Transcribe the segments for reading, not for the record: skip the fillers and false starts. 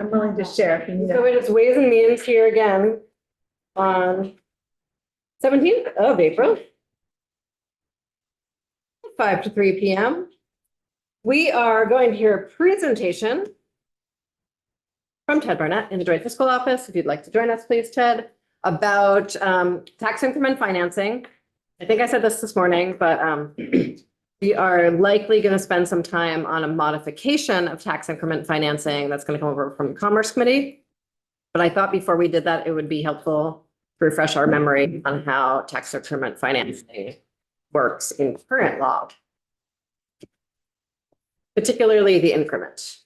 I'm willing to share if you need So it. it is Ways and Means here again on 17th of April. 5 to 3 p.m. We are going to hear a presentation from Ted Barnett in the Joint Fiscal Office. If you'd like to join us, please, Ted, about tax increment financing. I think I said this morning, but we are likely going to spend some time on a modification of tax increment financing that's going to come over from the Commerce Committee. But I thought before we did that, it would be helpful to refresh our memory on how tax increment financing works in current law, particularly the increment.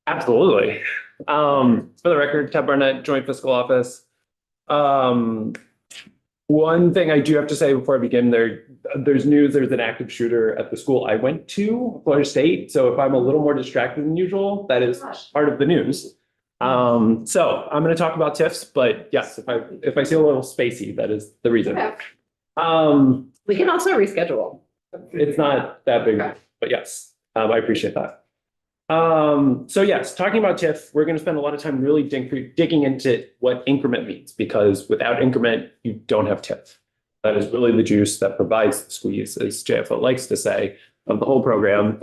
Absolutely. For the record, Ted Barnett, Joint Fiscal Office. One thing I do have to say before I begin, there's news, there's an active shooter at the school I went to, Florida State. So if I'm a little more distracted than usual, that is part of the news. So I'm going to talk about TIFs, but yes, if I see a little spacey, that is the reason. Okay. We can also reschedule. It's not that big, but yes, I appreciate that. So yes, talking about TIF, we're going to spend a lot of time really digging into what increment means, because without increment, you don't have TIF. That is really the juice that provides the squeeze, as JFO likes to say, of the whole program.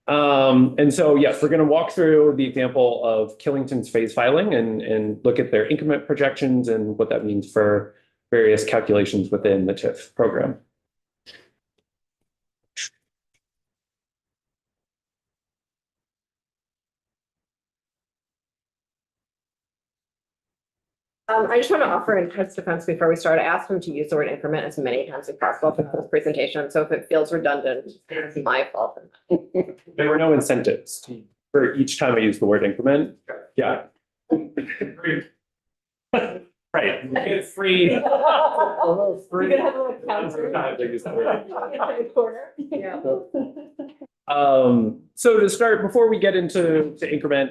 And so, yes, we're going to walk through the example of Killington's phase filing and look at their increment projections and what that means for various calculations within the TIF program. I just want to offer in Ted's defense before we start, I asked him to use the word increment as many times as possible for this presentation. So if it feels redundant, it's my fault. There were no incentives for each time I use the word increment. Yeah. Right. It's free. You could have a little counter. Yeah. So to start, before we get into increment,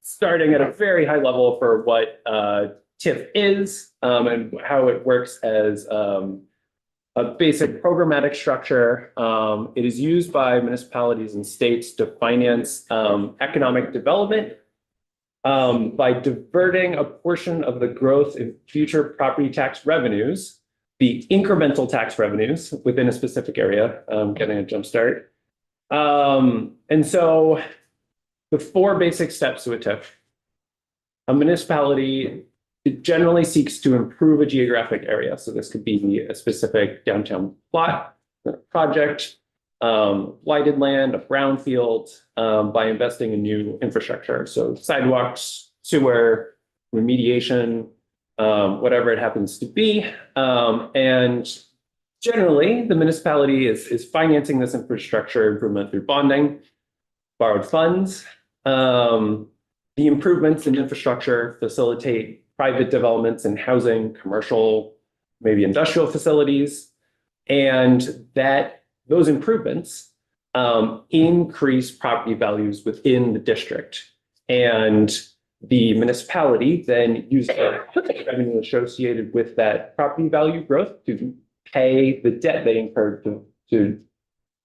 starting at a very high level for what TIF is and how it works as a basic programmatic structure. It is used by municipalities and states to finance economic development by diverting a portion of the growth in future property tax revenues, the incremental tax revenues within a specific area, getting a jump start. And so the four basic steps to a TIF. A municipality generally seeks to improve a geographic area. So this could be a specific downtown plot, a project, lighted land, a brownfield, by investing in new infrastructure. So sidewalks, sewer, remediation, whatever it happens to be. And generally, the municipality is financing this infrastructure improvement through bonding, borrowed funds. The improvements in infrastructure facilitate private developments in housing, commercial, maybe industrial facilities, and those improvements increase property values within the district. And the municipality then uses the revenue associated with that property value growth to pay the debt they incurred to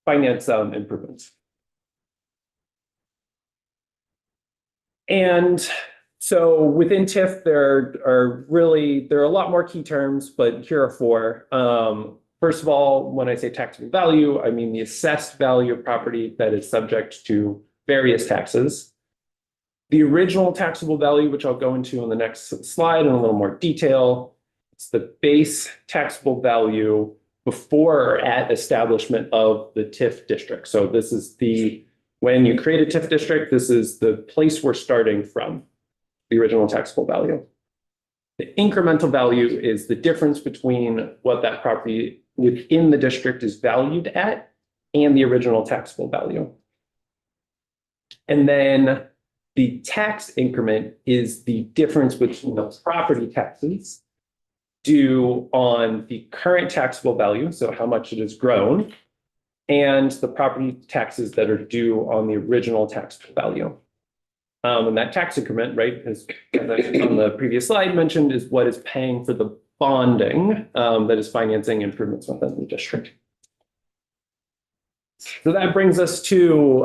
finance improvements. And so within TIF, there are a lot more key terms, but here are four. First of all, when I say taxable value, I mean the assessed value of property that is subject to various taxes. The original taxable value, which I'll go into in the next slide in a little more detail, it's the base taxable value before or at establishment of the TIF district. So this is when you create a TIF district, this is the place we're starting from, the original taxable value. The incremental value is the difference between what that property within the district is valued at and the original taxable value. And then the tax increment is the difference between the property taxes due on the current taxable value, so how much it has grown, and the property taxes that are due on the original taxable value. And that tax increment, right, as on the previous slide mentioned, is what is paying for the bonding that is financing improvements within the district. So that brings us to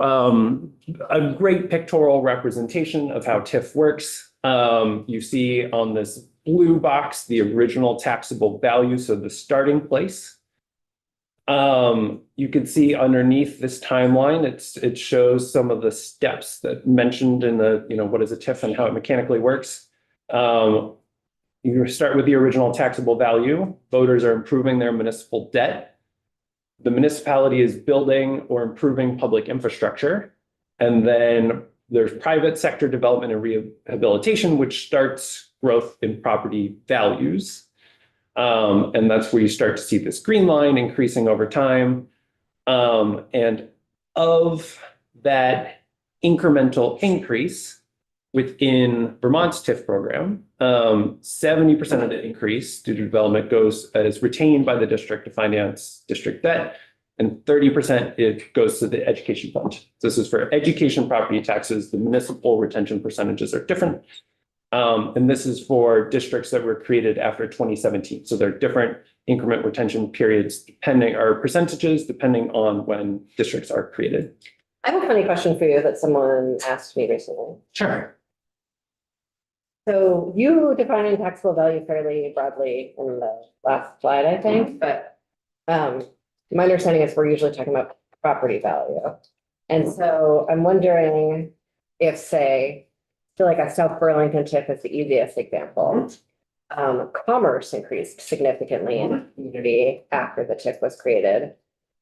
a great pictorial representation of how TIF works. You see on this blue box, the original taxable value, so the starting place. You can see underneath this timeline, it shows some of the steps that mentioned in the, what is a TIF and how it mechanically works. You start with the original taxable value. Voters are improving their municipal debt. The municipality is building or improving public infrastructure. And then there's private sector development and rehabilitation, which starts growth in property values. And that's where you start to see this green line increasing over time. And of that incremental increase within Vermont's TIF program, 70% of the increase due to development is retained by the district to finance district debt, and 30% it goes to the education fund. This is for education property taxes. The municipal retention percentages are different. And this is for districts that were created after 2017. So there are different increment retention periods percentages depending on when districts are created. I have a funny question for you that someone asked me recently. Sure. So you define taxable value fairly broadly in the last slide, I think, but my understanding is we're usually talking about property value. And so I'm wondering if, say, I feel like a South Burlington TIF is the easiest example. Commerce increased significantly in the community after the TIF was created,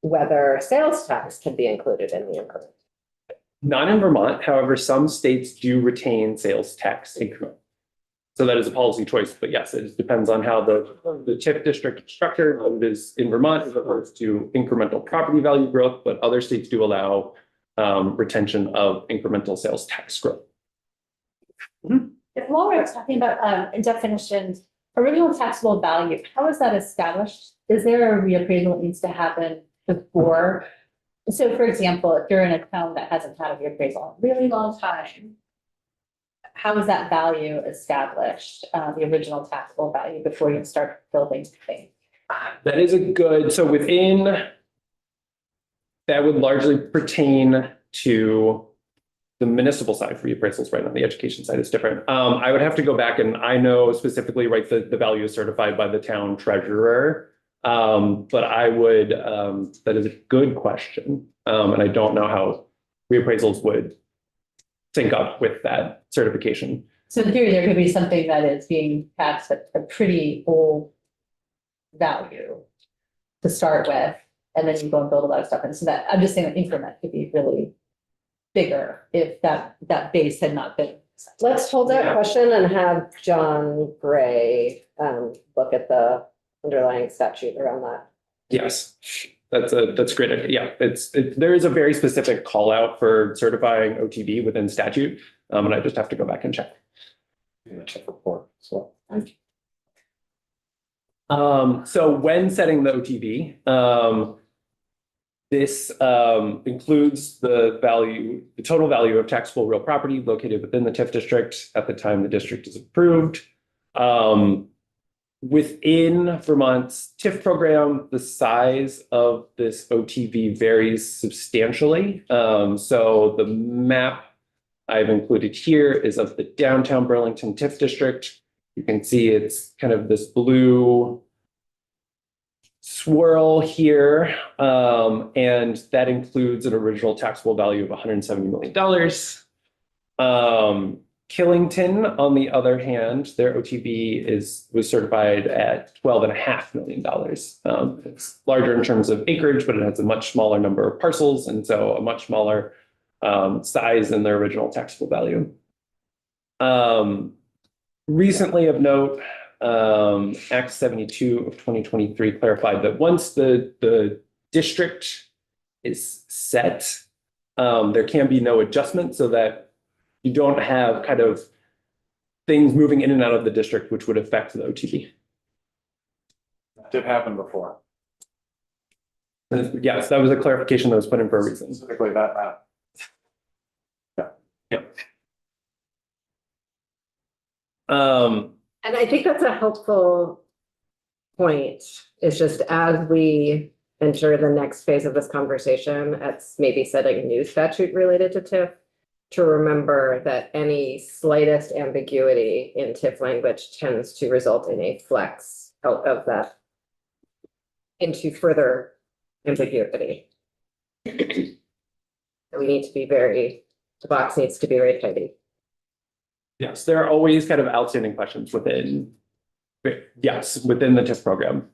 whether sales tax could be included in the increment. Not in Vermont. However, some states do retain sales tax increment. So that is a policy choice, but yes, it depends on how the TIF district is structured. It is in Vermont as opposed to incremental property value growth, but other states do allow retention of incremental sales tax growth. If Laura is talking about definitions, original taxable value, how is that established? Is there a reappraisal that needs to happen before? So for example, if you're in a town that hasn't had a reappraisal in a really long time, how is that value established, the original taxable value, before you start building things? That is a good, so within, that would largely pertain to the municipal side for reappraisals, right? On the education side, it's different. I would have to go back and I know specifically, right, the value is certified by the town treasurer. But I would, that is a good question. And I don't know how reappraisals would sync up with that certification. So in theory, there could be something that is being taxed at a pretty old value to start with, and then you go and build a lot of stuff. And so that, I'm just saying that increment could be really bigger if that base had not been. Let's hold that question and have John Gray look at the underlying statute around that. Yes, that's a great idea. Yeah, there is a very specific call out for certifying OTV within statute. And I just have to go back and check. Check report. So when setting the OTV, this includes the total value of taxable real property located within the TIF district at the time the district is approved. Within Vermont's TIF program, the size of this OTV varies substantially. So the map I've included here is of the downtown Burlington TIF district. You can see it's kind of this blue swirl here, and that includes an original taxable value of $170 million. Killington, on the other hand, their OTV was certified at $12.5 million. It's larger in terms of acreage, but it has a much smaller number of parcels, and so a much smaller size than their original taxable value. Recently of note, Act 72 of 2023 clarified that once the district is set, there can be no adjustment, so that you don't have kind of things moving in and out of the district, which would affect the OTV. That did happen before. Yes, that was a clarification that was put in for a reason. Specifically that map. Yeah. And I think that's a helpful point. It's just as we enter the next phase of this conversation, it's maybe setting a new statute related to TIF, to remember that any slightest ambiguity in TIF language tends to result in a flex out of that into further ambiguity. We need to be the box needs to be very tidy. Yes, there are always kind of outstanding questions within the TIF program.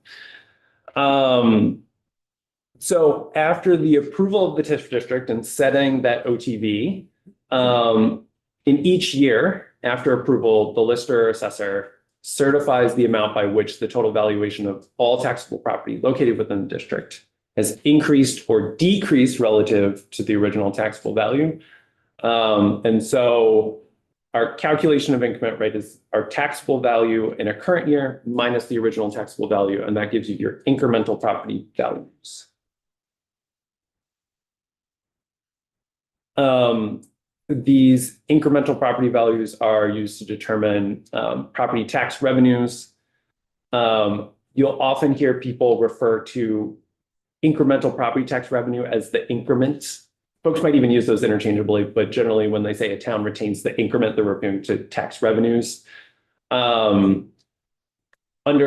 So after the approval of the TIF district and setting that OTV, in each year after approval, the lister or assessor certifies the amount by which the total valuation of all taxable property located within the district has increased or decreased relative to the original taxable value. And so our calculation of increment rate is our taxable value in a current year minus the original taxable value, and that gives you your incremental property values. These incremental property values are used to determine property tax revenues. You'll often hear people refer to incremental property tax revenue as the increment. Folks might even use those interchangeably, but generally when they say a town retains the increment, they're referring to tax revenues. Under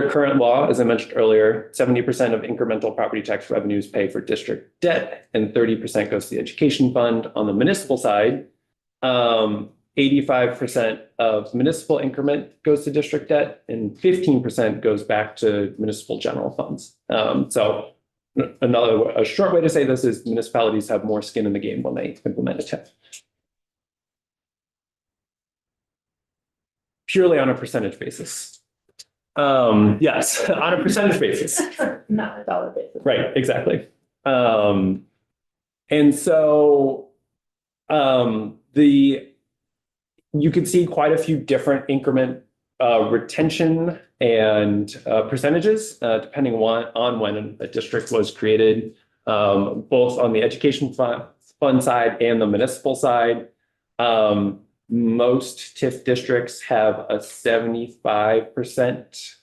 current law, as I mentioned earlier, 70% of incremental property tax revenues pay for district debt and 30% goes to the education fund. On the municipal side, 85% of municipal increment goes to district debt and 15% goes back to municipal general funds. So a short way to say this is municipalities have more skin in the game when they implement a TIF. Purely on a percentage basis. Yes, on a percentage basis. Not a dollar basis. Right, exactly. And so you can see quite a few different increment retention and percentages depending on when a district was created, both on the education fund side and the municipal side. Most TIF districts have a 75%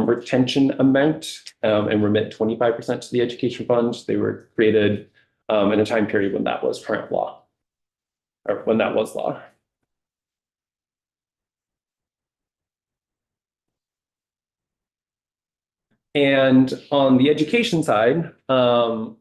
retention amount and remit 25% to the education fund. They were created in a time period when that was current law, or when that was law. And on the education side, TIF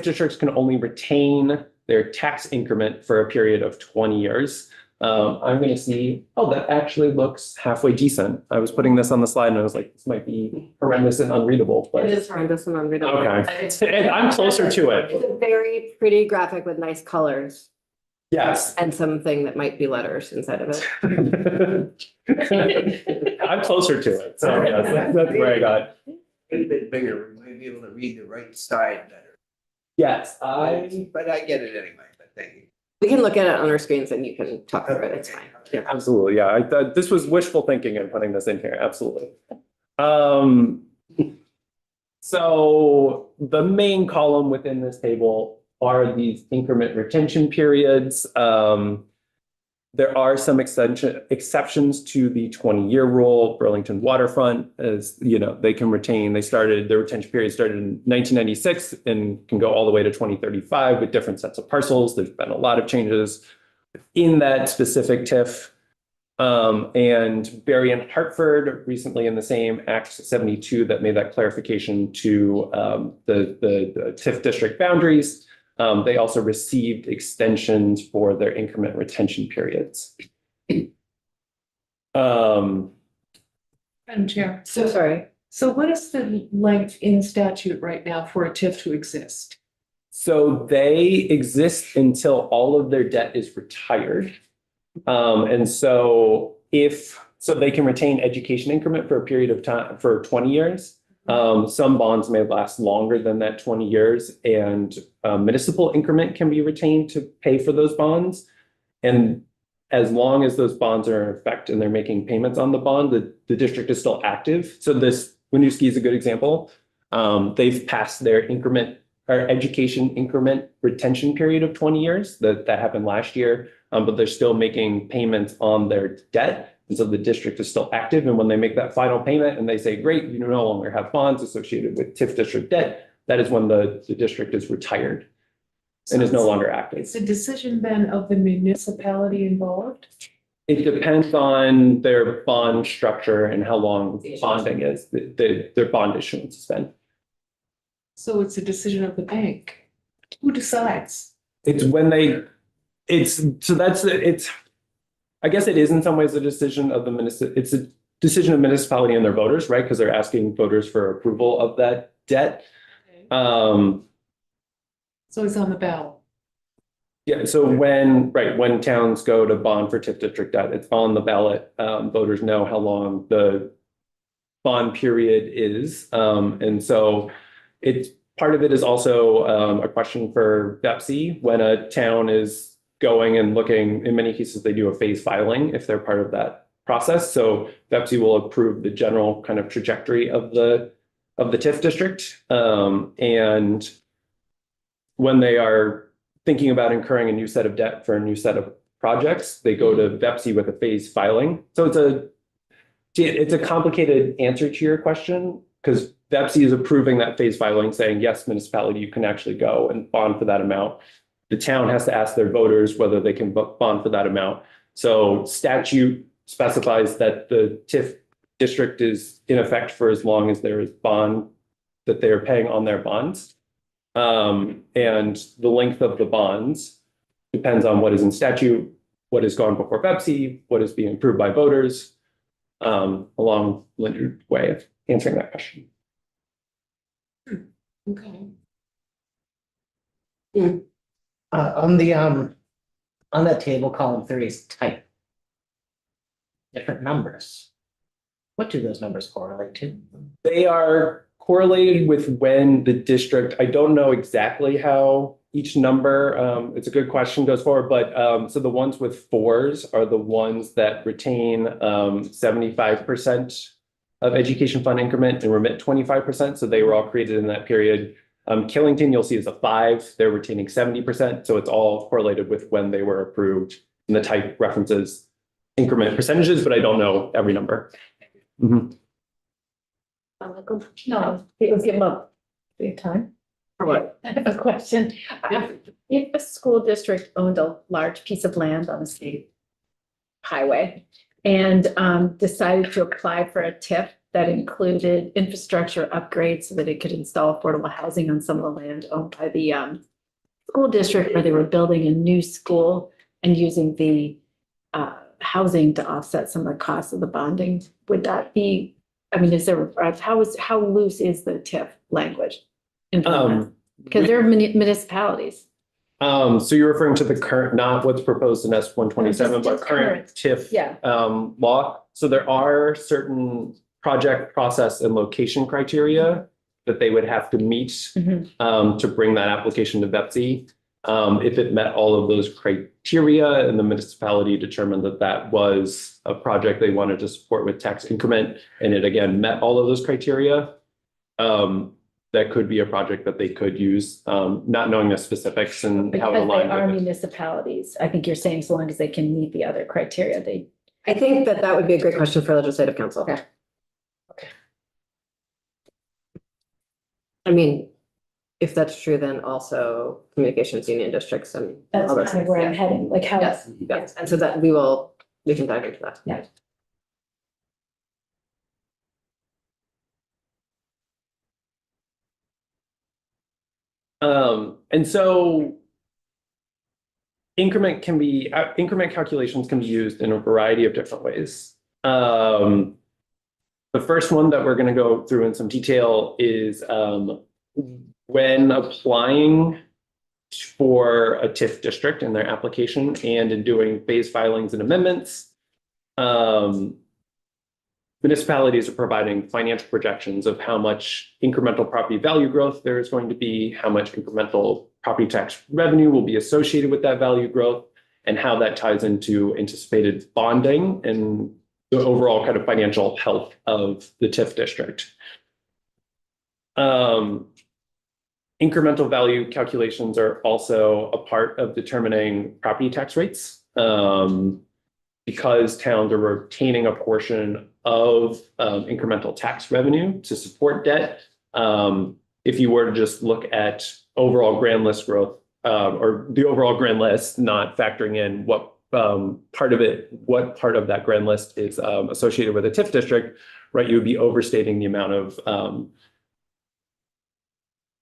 districts can only retain their tax increment for a period of 20 years. I'm going to see, oh, that actually looks halfway decent. I was putting this on the slide and I was like, this might be horrendous and unreadable. But It is horrendous and unreadable. okay, and I'm closer to it. It's a very pretty graphic with nice colors Yes. and something that might be letters inside of it. I'm closer to it. So yes, that's where I got. A little bit bigger, we might be able to read the right side better. Yes, But I get it anyway, but thank you. We can look at it on our screens and you can talk through it. It's fine. Yeah. absolutely. Yeah, I thought this was wishful thinking and putting this in here. Absolutely. So the main column within this table are these increment retention periods. There are some exceptions to the 20-year rule. Burlington Waterfront, as you know, they can retain. Their retention period started in 1996 and can go all the way to 2035 with different sets of parcels. There's been a lot of changes in that specific TIF. And Barry and Hartford recently in the same Act 72 that made that clarification to the TIF district boundaries. They also received extensions for their increment retention periods. Madam Chair, So sorry. so what is the length in statute right now for a TIF to exist? So they exist until all of their debt is retired. And so they can retain education increment for a period of time for 20 years. Some bonds may last longer than that 20 years, and municipal increment can be retained to pay for those bonds. And as long as those bonds are in effect and they're making payments on the bond, the district is still active. So this Winooski is a good example. They've passed their increment or education increment retention period of 20 years. That happened last year, but they're still making payments on their debt. And so the district is still active. And when they make that final payment and they say, great, you no longer have bonds associated with TIF district debt, that is when the district is retired and is no longer active. It's a decision then of the municipality involved? It depends on their bond structure and how long bonding is, their bond issuance has been. So it's a decision of the bank. Who decides? It's when they, I guess it is in some ways a decision of it's a decision of municipality and their voters, right? Because they're asking voters for approval of that debt. So it's on the ballot. Yeah, so when towns go to bond for TIF district debt, it's on the ballot. Voters know how long the bond period is. And so it's, part of it is also a question for BEPC. When a town is going and looking, in many cases, they do a phase filing if they're part of that process. So BEPC will approve the general kind of trajectory of the TIF district. And when they are thinking about incurring a new set of debt for a new set of projects, they go to BEPC with a phase filing. So it's a complicated answer to your question, because BEPC is approving that phase filing, saying, yes, municipality, you can actually go and bond for that amount. The town has to ask their voters whether they can bond for that amount. So statute specifies that the TIF district is in effect for as long as there is bond that they are paying on their bonds. And the length of the bonds depends on what is in statute, what has gone before BEPC, what is being approved by voters, a long way of answering that question. Okay. On that table, column 3 is type. Different numbers. What do those numbers correlate to? They are correlated with when the district, I don't know exactly how each number, it's a good question, goes forward, but so the ones with 4s are the ones that retain 75% of education fund increment and remit 25%. So they were all created in that period. Killington, you'll see, is a 5. They're retaining 70%. So it's all correlated with when they were approved. And the type references increment percentages, but I don't know every number. Mhm. No, it was give them up. Do you have time? For what? I have a question. If a school district owned a large piece of land on a state highway and decided to apply for a TIF that included infrastructure upgrades so that it could install affordable housing on some of the land owned by the school district, where they were building a new school and using the housing to offset some of the costs of the bonding, would that be, I mean, is there, how loose is the TIF language? Because they're municipalities. So you're referring to the current, not what's proposed in S 127, but Just current TIF Yeah. Law. So there are certain project, process, and location criteria that they would have to meet Mhm. to bring that application to BEPC. If it met all of those criteria and the municipality determined that that was a project they wanted to support with tax increment, and it again met all of those criteria, that could be a project that they could use, not knowing the specifics and how it Because they aligned are with it. municipalities. I think you're saying so long as they can meet the other criteria, they. I think that would be a great question for legislative council. Okay. I mean, if that's true, then also communications union districts and That's all those kind of things. where I'm heading, like how. Yes, yes, and so that we can dive into that. Yeah. And so increment calculations can be used in a variety of different ways. The first one that we're going to go through in some detail is when applying for a TIF district in their application and in doing phase filings and amendments, municipalities are providing financial projections of how much incremental property value growth there is going to be, how much incremental property tax revenue will be associated with that value growth, and how that ties into anticipated bonding and the overall kind of financial health of the TIF district. Incremental value calculations are also a part of determining property tax rates. Because towns are retaining a portion of incremental tax revenue to support debt, if you were to just look at overall grand list growth, or the overall grand list, not factoring in what part of that grand list is associated with a TIF district, right? You would be overstating the amount of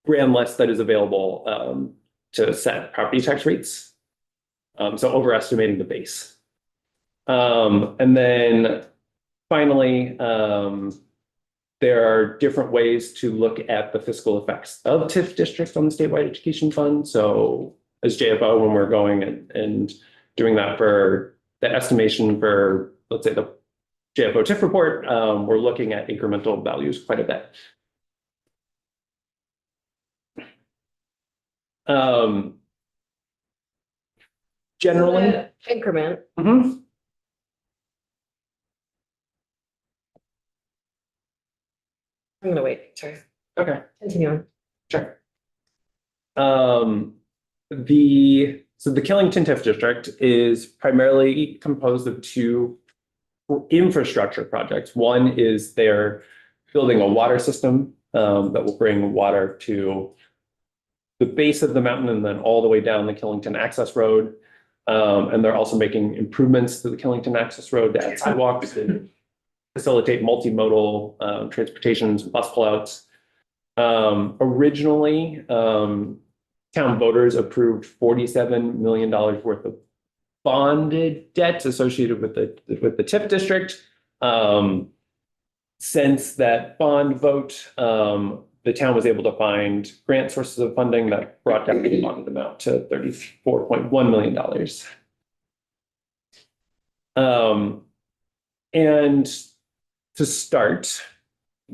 grand list that is available to set property tax rates. So overestimating the base. And then finally, there are different ways to look at the fiscal effects of TIF districts on the statewide education fund. So as JFO, when we're going and doing that for the estimation for, let's say, the JFO TIF report, we're looking at incremental values quite a bit. Generally, Increment. Mhm. I'm gonna wait, sorry, Okay. continue on. Sure. So the Killington TIF district is primarily composed of two infrastructure projects. One is they're building a water system that will bring water to the base of the mountain and then all the way down the Killington Access Road. And they're also making improvements to the Killington Access Road to add sidewalks and facilitate multimodal transportation, bus pullouts. Originally, town voters approved $47 million worth of bonded debt associated with the TIF district. Since that bond vote, the town was able to find grant sources of funding that brought down the bonded amount to $34.1 million. And to start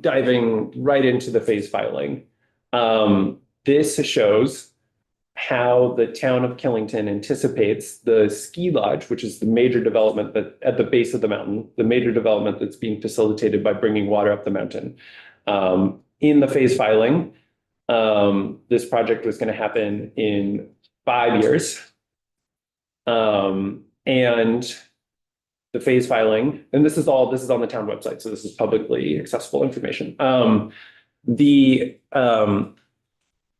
diving right into the phase filing, this shows how the town of Killington anticipates the ski lodge, which is the major development that at the base of the mountain, the major development that's being facilitated by bringing water up the mountain. In the phase filing, this project was going to happen in 5 years. And the phase filing, and this is on the town website, so this is publicly accessible information.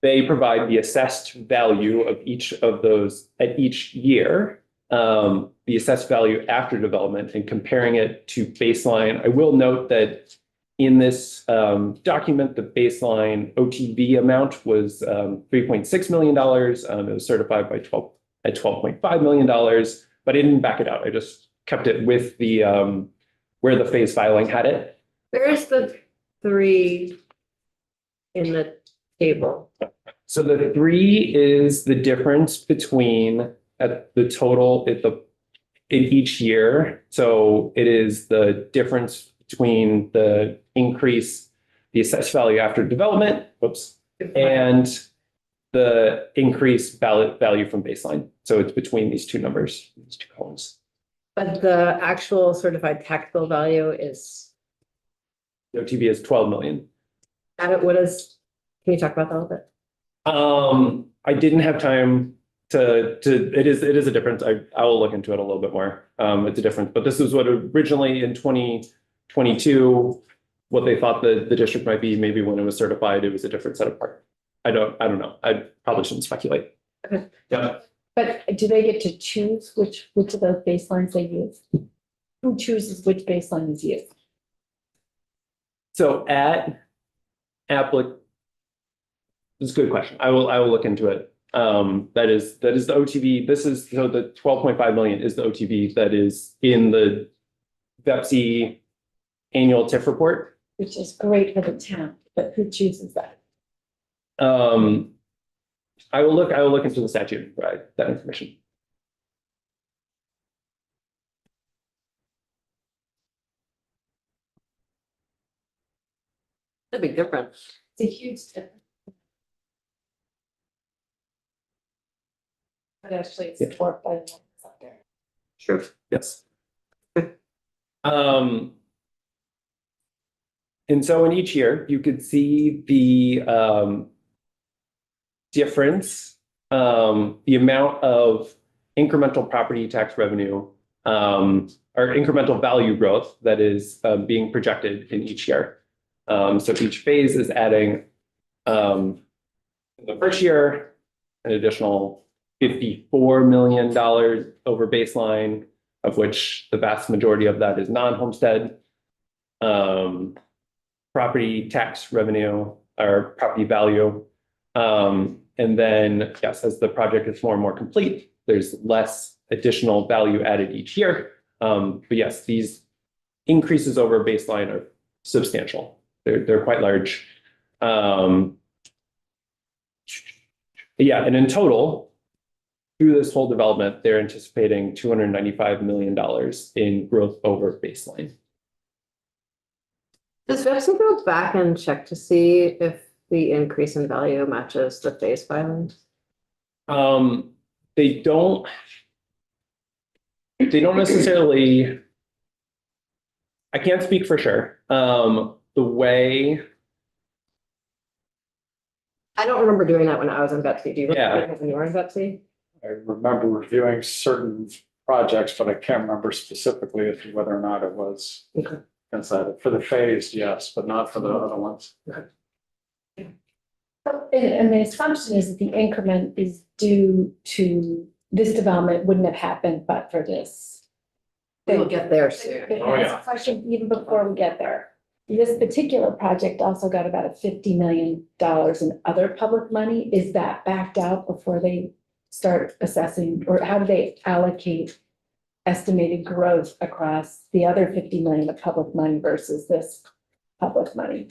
They provide the assessed value of each of those at each year, the assessed value after development, and comparing it to baseline. I will note that in this document, the baseline OTB amount was $3.6 million. It was certified at $12.5 million, but I didn't back it out. I just kept it with the where the phase filing had it. Where's the 3 in the table? So the 3 is the difference between at the total in each year. So it is the difference between the increase, the assessed value after development, and the increased value from baseline. So it's between these two numbers, these two columns. But the actual certified taxable value is, The OTB is 12 million. what is, can you talk about that a little bit? I didn't have time to it is a difference. I will look into it a little bit more. It's a difference, but this is what originally in 2022, what they thought the district might be. Maybe when it was certified, it was a different set of part. I don't know. I probably shouldn't speculate. Okay. Yeah. But do they get to choose which of those baselines they use? Who chooses which baseline is used? So at Applic, it's a good question. I will look into it. That is the OTB. This is, so the 12.5 million is the OTB that is in the VEPSI annual TIF report. Which is great for the town, but who chooses that? I will look into the statute and provide that information. A big difference. It's a huge difference. But actually, it's dwarfed by the ones up there. Sure. Yes. And so in each year, you could see the difference, the amount of incremental property tax revenue or incremental value growth that is being projected in each year. So each phase is adding In the first year, an additional $54 million over baseline, of which the vast majority of that is non-homestead. Property tax revenue or property value. And then, yes, as the project is more and more complete, there's less additional value added each year. But yes, these increases over baseline are substantial. They're quite large. Yeah, and in total, through this whole development, they're anticipating $295 million in growth over baseline. Does Vexen go back and check to see if the increase in value matches the phase filings? They don't necessarily, I can't speak for sure. The way, I don't remember doing that when I was in Betsy. Do you Yeah. remember when you were in Betsy? I remember reviewing certain projects, but I can't remember specifically as to whether or not it was Okay. inside. For the phased, yes, but not for the other ones. And the assumption is that the increment is due to this development wouldn't have happened but for this. We'll get there soon. But Oh, as yeah. a question, even before we get there, this particular project also got about a $50 million in other public money. Is that backed out before they start assessing, or how do they allocate estimated growth across the other 50 million of public money versus this public money?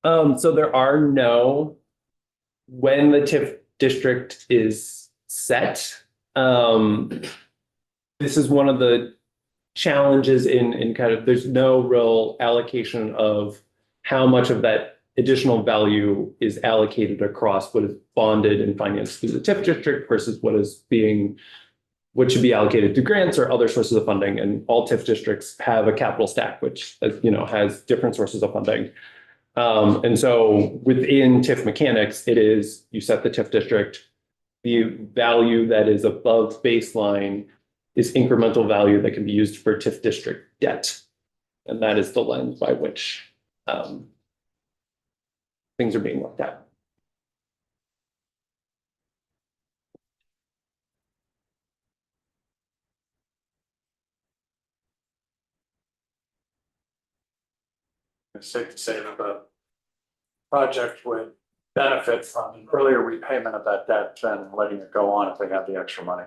so there are no, when the TIF district is set, this is one of the challenges in kind of, there's no real allocation of how much of that additional value is allocated across what is bonded and financed through the TIF district versus what should be allocated through grants or other sources of funding. And all TIF districts have a capital stack, which, has different sources of funding. And so within TIF mechanics, it is, you set the TIF district, the value that is above baseline is incremental value that can be used for TIF district debt. And that is the lens by which things are being looked at. It's safe to say that the project would benefit from an earlier repayment of that debt than letting it go on if they have the extra money.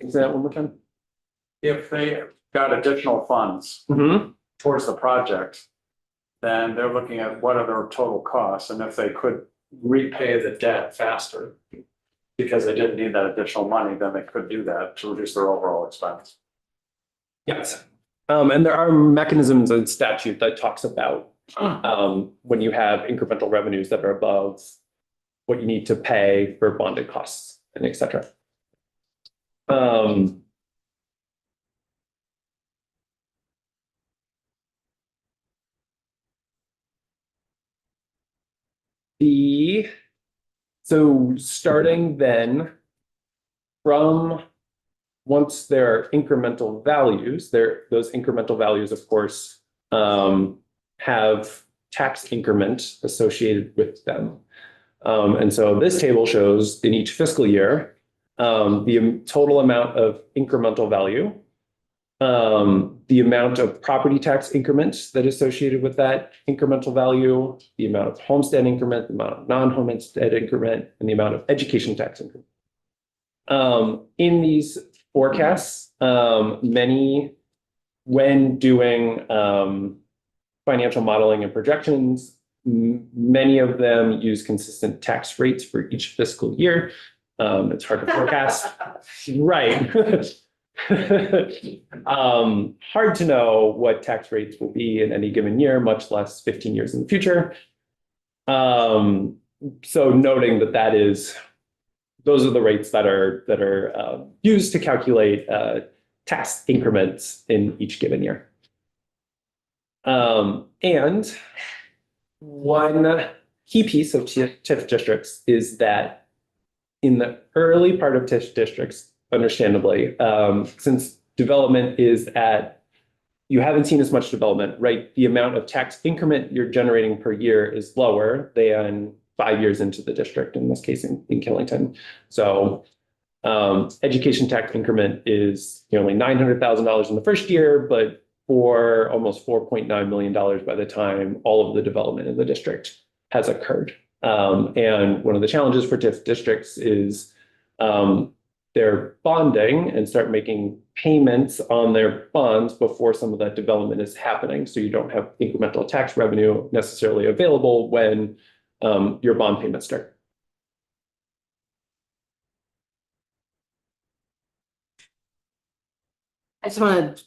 Say that one more time. If they got additional funds Mm-hmm. towards the project, then they're looking at what are their total costs, and if they could repay the debt faster because they didn't need that additional money, then they could do that to reduce their overall expense. Yes. And there are mechanisms in statute that talks about when you have incremental revenues that are above what you need to pay for bonded costs and et cetera. So starting then from once there are incremental values, those incremental values, of course, have tax increment associated with them. And so this table shows in each fiscal year, the total amount of incremental value, the amount of property tax increments that is associated with that incremental value, the amount of homestead increment, the amount of non-homestead increment, and the amount of education tax increment. In these forecasts, many, when doing financial modeling and projections, many of them use consistent tax rates for each fiscal year. It's hard to forecast. Right. Hard to know what tax rates will be in any given year, much less 15 years in the future. So noting that those are the rates that are used to calculate tax increments in each given year. And one key piece of TIF districts is that in the early part of TIF districts, understandably, since development is at you haven't seen as much development, right? The amount of tax increment you're generating per year is lower than 5 years into the district, in this case in Killington. So education tax increment is only $900,000 in the first year, but for almost $4.9 million by the time all of the development in the district has occurred. And one of the challenges for TIF districts is they're bonding and start making payments on their bonds before some of that development is happening. So you don't have incremental tax revenue necessarily available when your bond payments start. I just want to,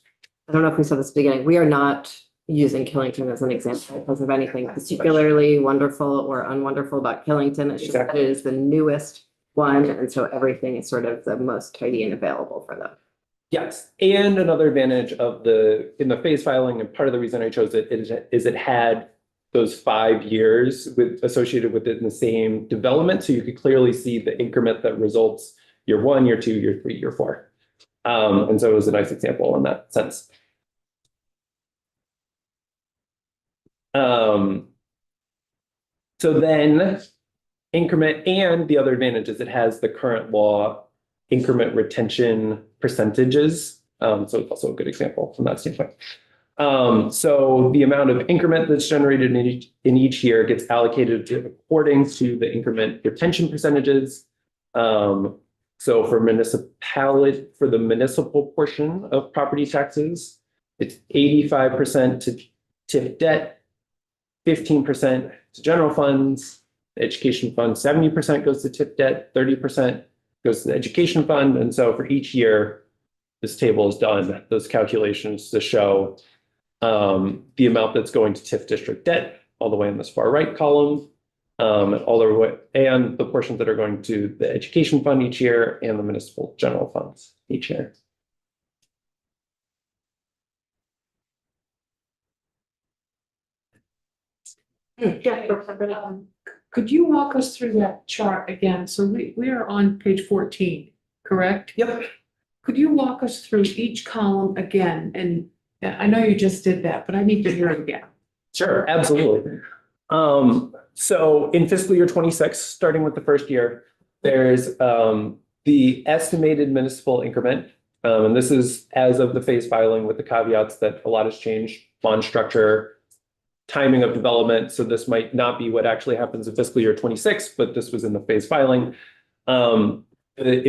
I don't know if we said this at the beginning, we are not using Killington as an example because of anything particularly wonderful or unwonderful about Killington. It's just that it is the newest one, and so everything is sort of the most tidy and available for them. Yes, and another advantage of in the phase filing, and part of the reason I chose it is it had those 5 years associated with it in the same development, so you could clearly see the increment that results year 1, year 2, year 3, year 4. And so it was a nice example in that sense. So then increment, and the other advantage is it has the current law increment retention percentages. So it's also a good example from that standpoint. So the amount of increment that's generated in each year gets allocated according to the increment retention percentages. So for the municipal portion of property taxes, it's 85% to TIF debt, 15% to general funds. The education fund, 70% goes to TIF debt, 30% goes to the education fund. And so for each year, this table is done, those calculations to show the amount that's going to TIF district debt all the way in this far right column, all the way, and the portions that are going to the education fund each year and the municipal general funds each year. Could you walk us through that chart again? So we are on page 14, correct? Yep. Could you walk us through each column again? And I know you just did that, but I need to hear it again. Sure, absolutely. So in fiscal year 26, starting with the first year, there's the estimated municipal increment. And this is as of the phase filing with the caveats that a lot has changed, bond structure, timing of development. So this might not be what actually happens in fiscal year 26, but this was in the phase filing. In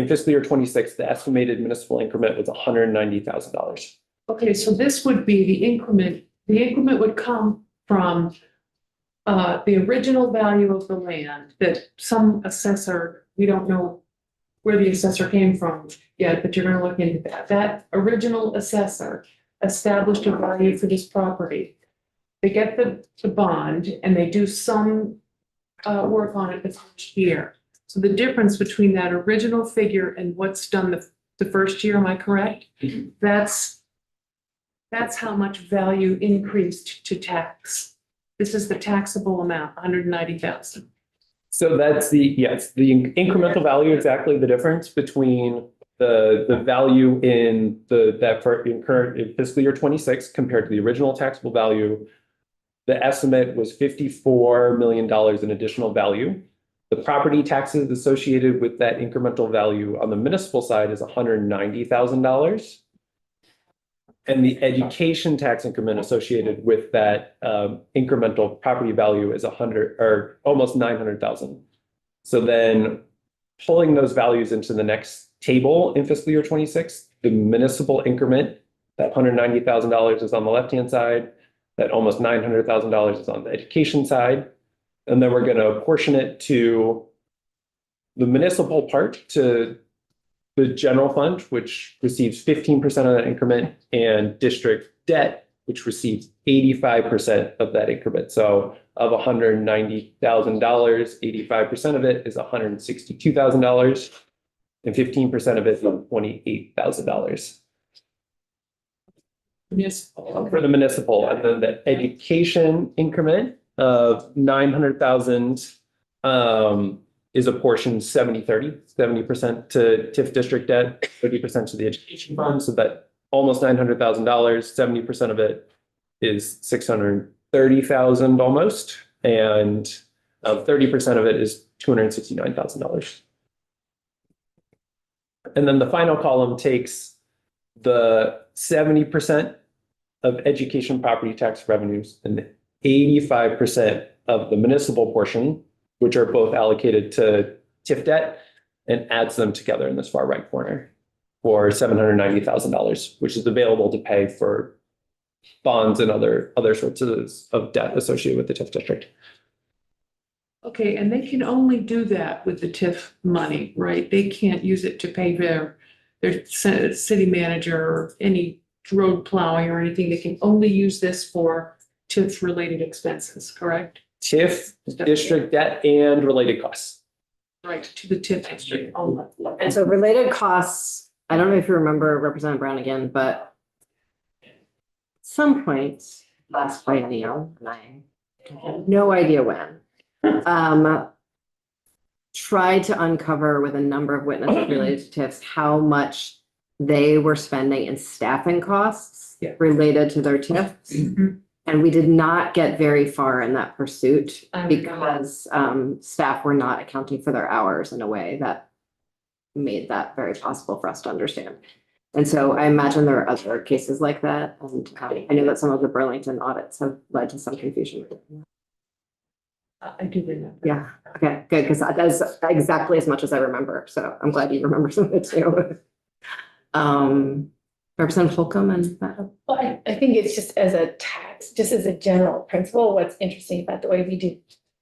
fiscal year 26, the estimated municipal increment was $190,000. Okay, so this would be the increment. The increment would come from the original value of the land that some assessor, we don't know where the assessor came from yet, but you're going to look into that. That original assessor established a value for this property. They get the bond and they do some work on it the first year. So the difference between that original figure and what's done the first year, am I correct? Mm-hmm. That's how much value increased to tax. This is the taxable amount, 190,000. So that's the incremental value, exactly the difference between the value in current fiscal year 26 compared to the original taxable value. The estimate was $54 million in additional value. The property taxes associated with that incremental value on the municipal side is $190,000. And the education tax increment associated with that incremental property value is almost 900,000. So then pulling those values into the next table in fiscal year 26, the municipal increment, that $190,000 is on the left-hand side. That almost $900,000 is on the education side. And then we're going to apportion it to the municipal part, to the general fund, which receives 15% of that increment, and district debt, which receives 85% of that increment. So of $190,000, 85% of it is $162,000, and 15% of it is $28,000. Municipal. For the municipal, and then the education increment of 900,000 is apportioned 70-30, 70% to TIF district debt, 30% to the education fund. So that almost $900,000. 70% of it is 630,000 almost, and 30% of it is $269,000. And then the final column takes the 70% of education property tax revenues and 85% of the municipal portion, which are both allocated to TIF debt, and adds them together in this far right corner for $790,000, which is available to pay for bonds and other sorts of debt associated with the TIF district. Okay, and they can only do that with the TIF money, right? They can't use it to pay their city manager or any road plowing or anything. They can only use this for TIF related expenses, correct? TIF district debt and related costs. Right, to the TIF district only. And so related costs, I don't know if you remember Representative Brown again, but at some point last biennium, and I have no idea when, tried to uncover with a number of witnesses related to TIFs how much they were spending in staffing costs Yeah. related to their TIFs. Mhm. And we did not get very far in that pursuit I because staff were not accounting for their hours in a way that made that very possible for us to understand. And so I imagine there are other cases like that. And I know that some of the Burlington audits have led to some confusion. I do remember. Yeah, okay, good, because that is exactly as much as I remember. So I'm glad you remember some of it too. Representative Holcomb and Madam. Well, I think it's just as a tax, just as a general principle, what's interesting about the way we do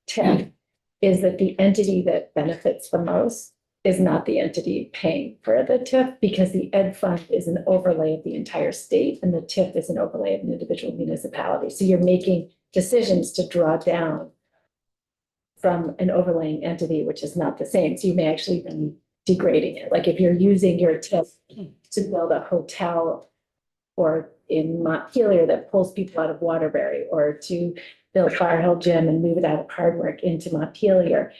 TIF is that the entity that benefits the most is not the entity paying for the TIF, because the ed fund is an overlay of the entire state and the TIF is an overlay of an individual municipality. So you're making decisions to draw down from an overlaying entity, which is not the same. So you may actually be degrading it. Like if you're using your TIF to build a hotel or in Montpelier that pulls people out of Waterbury, or to build Fire Hill Gym and move it out of Hardwick into Montpelier,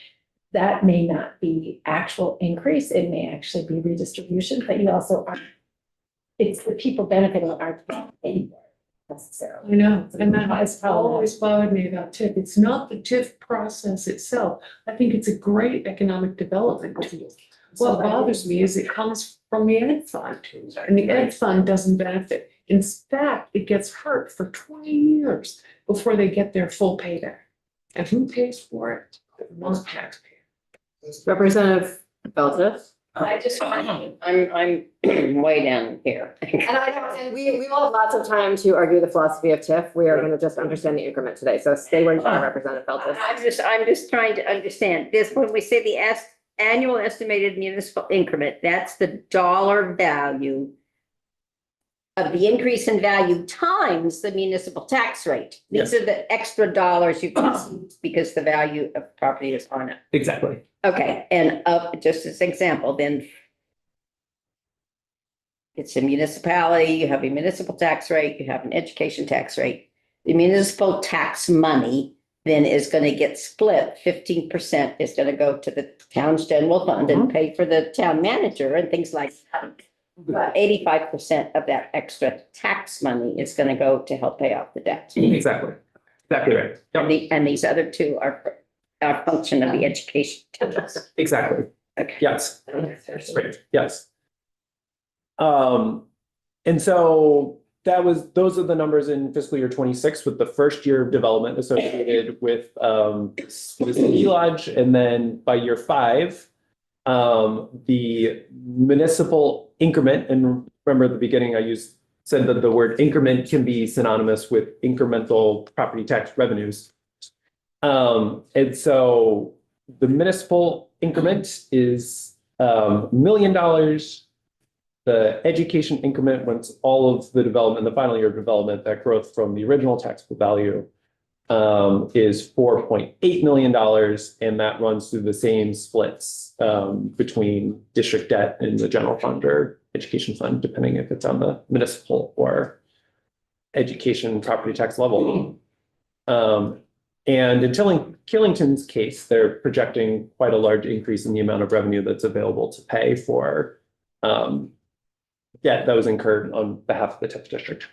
that may not be actual increase. It may actually be redistribution, but you also are, it's the people benefiting aren't paying for it necessarily. I know, and that has It's problematic. always bothered me about TIF. It's not the TIF process itself. I think it's a great economic development tool. What bothers me is it comes from the ed fund, and the ed fund doesn't benefit. In fact, it gets hurt for 20 years before they get their full payback. And who pays for it? Most taxpayers. Representative Feltes. I just, I'm way down here. And and we will have lots of time to argue the philosophy of TIF. We are going to just understand the increment today. So stay where you are, Representative Feltes. I'm just trying to understand this, when we say the annual estimated municipal increment, that's the dollar value of the increase in value times the municipal tax rate. These are the extra dollars you can see because the value of property is on it. Exactly. Okay, and just as an example, then it's a municipality, you have a municipal tax rate, you have an education tax rate. The municipal tax money then is going to get split. 15% is going to go to the town's general fund and pay for the town manager and things like that. But 85% of that extra tax money is going to go to help pay off the debt. Exactly. Exactly right. Yep. And these other two are a function of the education tax. Exactly. Okay. Yes. Great. Yes. And so those are the numbers in fiscal year 26 with the first year of development associated with the ski lodge. And then by year 5, the municipal increment, and remember at the beginning, said that the word increment can be synonymous with incremental property tax revenues. And so the municipal increment is $1 million. The education increment, once all of the development, the final year of development, that growth from the original taxable value is $4.8 million. And that runs through the same splits between district debt and the general fund or education fund, depending if it's on the municipal or education property tax level. And in Killington's case, they're projecting quite a large increase in the amount of revenue that's available to pay for debt that was incurred on behalf of the TIF district.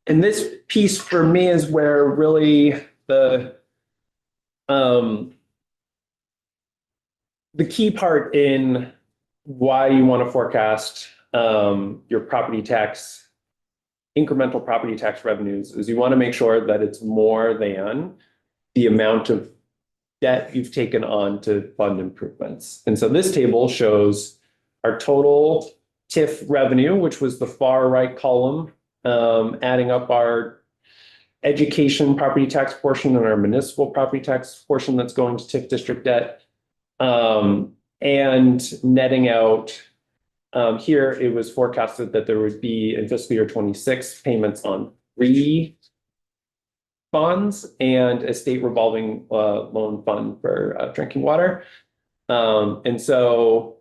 And this piece for me is where really the key part in why you want to forecast your property tax, incremental property tax revenues is you want to make sure that it's more than the amount of debt you've taken on to fund improvements. And so this table shows our total TIF revenue, which was the far right column, adding up our education property tax portion and our municipal property tax portion that's going to TIF district debt. And netting out, here it was forecasted that there would be in fiscal year 26 payments on 3 bonds and a state revolving loan fund for drinking water. And so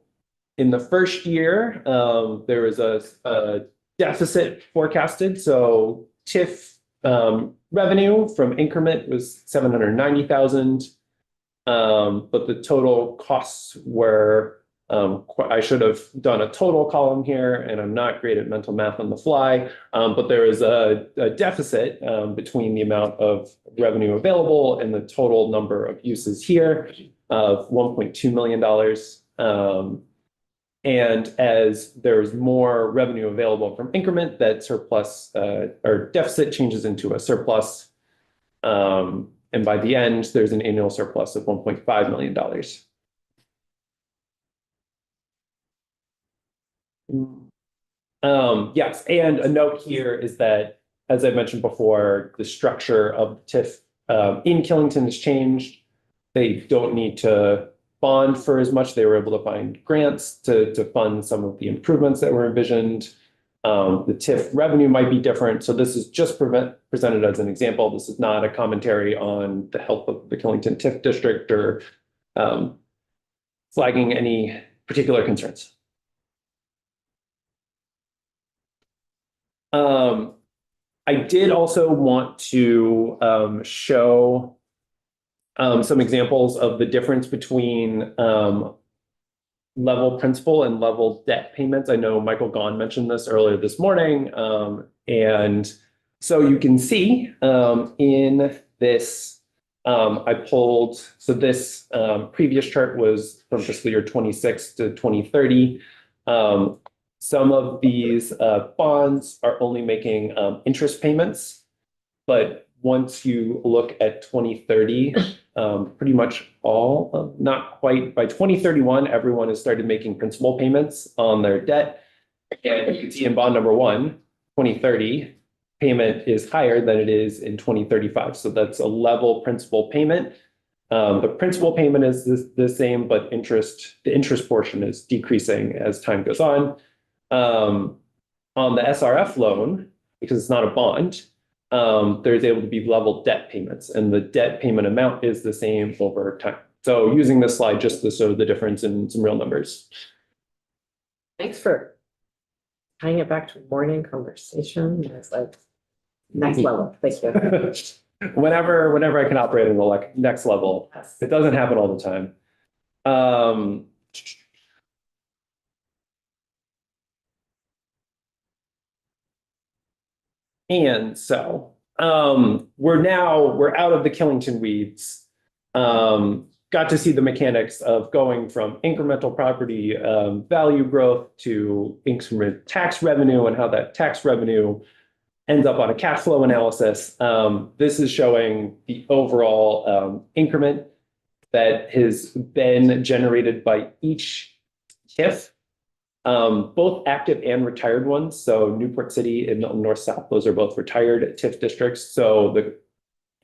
in the first year, there was a deficit forecasted. So TIF revenue from increment was 790,000. But the total costs were, I should have done a total column here, and I'm not great at mental math on the fly. But there is a deficit between the amount of revenue available and the total number of uses here of $1.2 million. And as there's more revenue available from increment, that surplus or deficit changes into a surplus. And by the end, there's an annual surplus of $1.5 million. Yes, and a note here is that, as I mentioned before, the structure of TIF in Killington has changed. They don't need to bond for as much. They were able to find grants to fund some of the improvements that were envisioned. The TIF revenue might be different. So this is just presented as an example. This is not a commentary on the health of the Killington TIF district or flagging any particular concerns. I did also want to show some examples of the difference between level principal and level debt payments. I know Michael Gahn mentioned this earlier this morning. And so you can see in this, I pulled, so this previous chart was from fiscal year 26 to 2030. Some of these bonds are only making interest payments, but once you look at 2030, pretty much all, not quite, by 2031, everyone has started making principal payments on their debt. And you can see in bond number 1, 2030 payment is higher than it is in 2035. So that's a level principal payment. The principal payment is the same, but the interest portion is decreasing as time goes on. On the SRF loan, because it's not a bond, there's able to be level debt payments, and the debt payment amount is the same over time. So using this slide just to show the difference in some real numbers. Thanks for tying it back to morning conversation. It's like next level. Thank you. Whenever I can operate in the next level, it doesn't happen all the time. And so we're out of the Killington weeds. Got to see the mechanics of going from incremental property value growth to increment tax revenue and how that tax revenue ends up on a cash flow analysis. This is showing the overall increment that has been generated by each TIF. Both active and retired ones. So Newport City and Milton North South, those are both retired TIF districts. So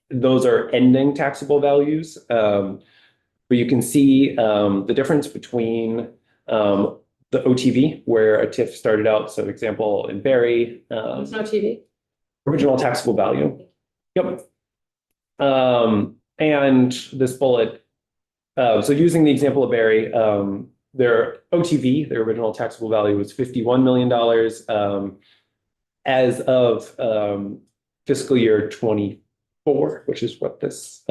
those are ending taxable values. But you can see the difference between the OTV, where a TIF started out. So example in Barry. There's no TV. Original taxable value. Yep. And this bullet. So using the example of Barry, their OTV, their original taxable value, was $51 million. As of fiscal year 20 which is what this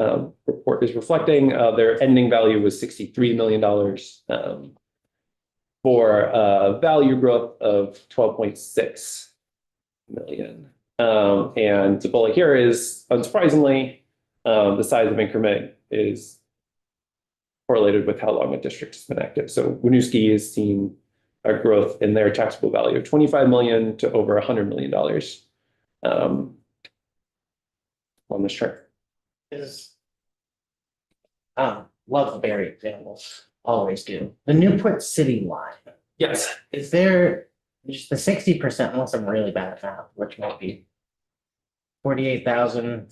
report is reflecting. Their ending value was $63 million for value growth of 12.6 million. And the bullet here is, unsurprisingly, the size of increment is correlated with how long a district has been active. So Winooski has seen a growth in their taxable value of 25 million to over $100 million on this chart. Is, love the Barry examples, always do. The Newport City line, Yes. is there just the 60%, unless I'm really bad at math, which might be 48,000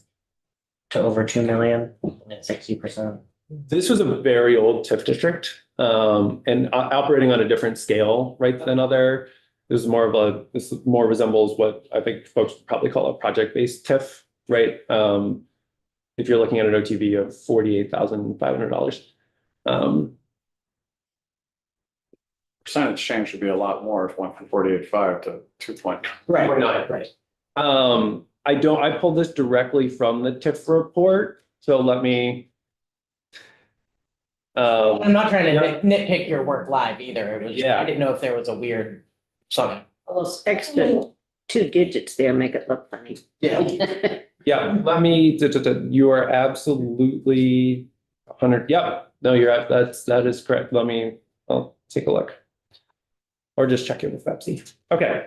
to over 2 million, and then 60%. This was a very old TIF district, and operating on a different scale, right, than other. This more resembles what I think folks would probably call a project-based TIF, right? If you're looking at an OTV of $48,500. Percentage change should be a lot more if it went from 48.5 to 2.9. Right. I pulled this directly from the TIF report, so let me. I'm not trying to nitpick your work live either. It was, Yeah. I didn't know if there was a weird something. Those extra 2 digits there make it look funny. Yeah. Yeah, let me, you are absolutely 100, yep, no, that is correct. I'll take a look. Or just check it with Pepsi. Okay.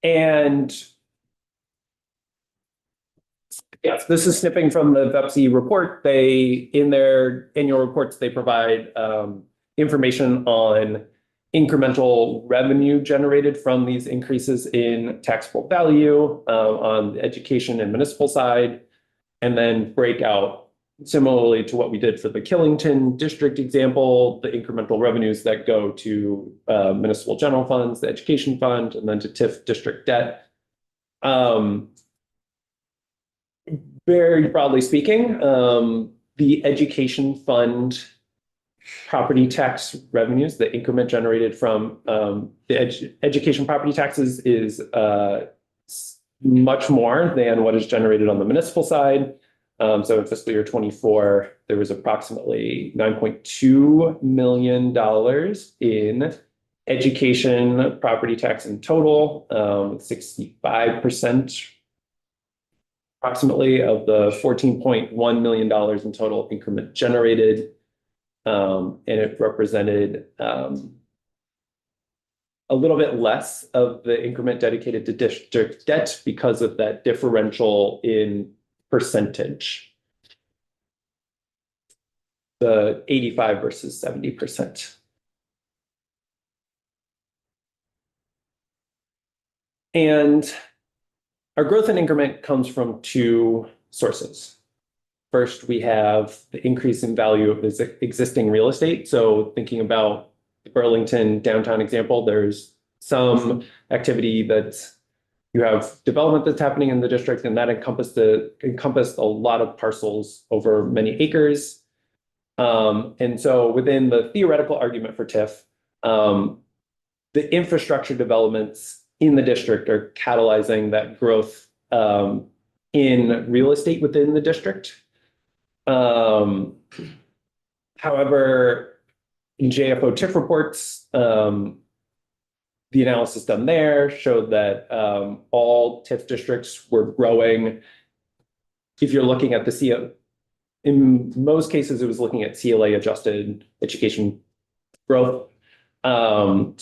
And yes, this is snipping from the Pepsi report. In their annual reports, they provide information on incremental revenue generated from these increases in taxable value on the education and municipal side, and then break out, similarly to what we did for the Killington district example, the incremental revenues that go to municipal general funds, the education fund, and then to TIF district debt. Very broadly speaking, the education fund property tax revenues, the increment generated from the education property taxes is much more than what is generated on the municipal side. So in fiscal year 24, there was approximately $9.2 million in education property tax in total, 65% approximately of the $14.1 million in total increment generated. And it represented a little bit less of the increment dedicated to district debt because of that differential in percentage. The 85 versus 70%. And our growth in increment comes from 2 sources. First, we have the increase in value of existing real estate. So thinking about the Burlington downtown example, there's some activity that you have development that's happening in the district, and that encompassed a lot of parcels over many acres. And so within the theoretical argument for TIF, the infrastructure developments in the district are catalyzing that growth in real estate within the district. However, in JFO TIF reports, the analysis done there showed that all TIF districts were growing. If you're looking at the in most cases, it was looking at CLA adjusted education growth. So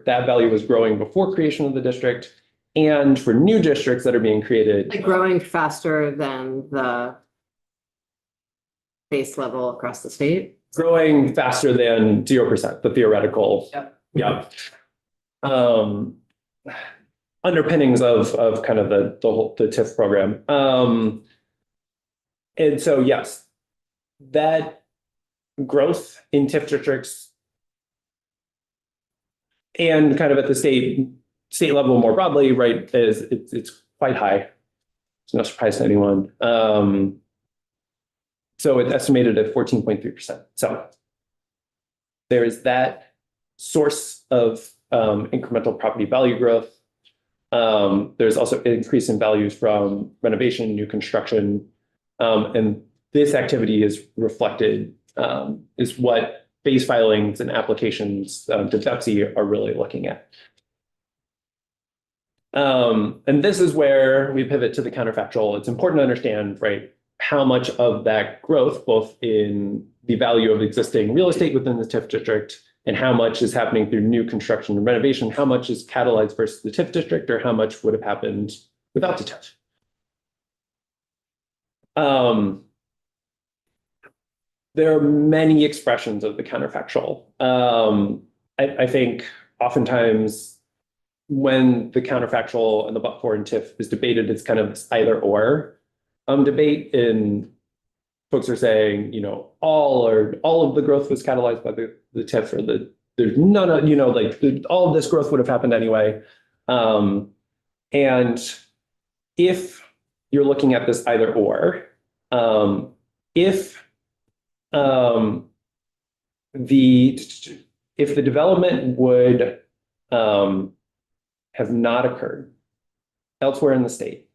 that value was growing before creation of the district. And for new districts that are being created. Like growing faster than the base level across the state. Growing faster than 0%, the theoretical. Yep. Yeah. Underpinnings of kind of the TIF program. And so, yes, that growth in TIF districts and kind of at the state level more broadly, right, it's quite high. It's no surprise to anyone. So it's estimated at 14.3%. So there is that source of incremental property value growth. There's also an increase in values from renovation, new construction. And this activity is reflected, is what base filings and applications to BEPC are really looking at. And this is where we pivot to the counterfactual. It's important to understand, right, how much of that growth, both in the value of existing real estate within the TIF district and how much is happening through new construction and renovation, how much is catalyzed versus the TIF district, or how much would have happened without the TIF. There are many expressions of the counterfactual. I think oftentimes when the counterfactual and the but-for and TIF is debated, it's kind of this either or debate. And folks are saying, you know, all of the growth was catalyzed by the TIF, or there's none of, you know, like all of this growth would have happened anyway. And if you're looking at this either or, if the development would have not occurred elsewhere in the state,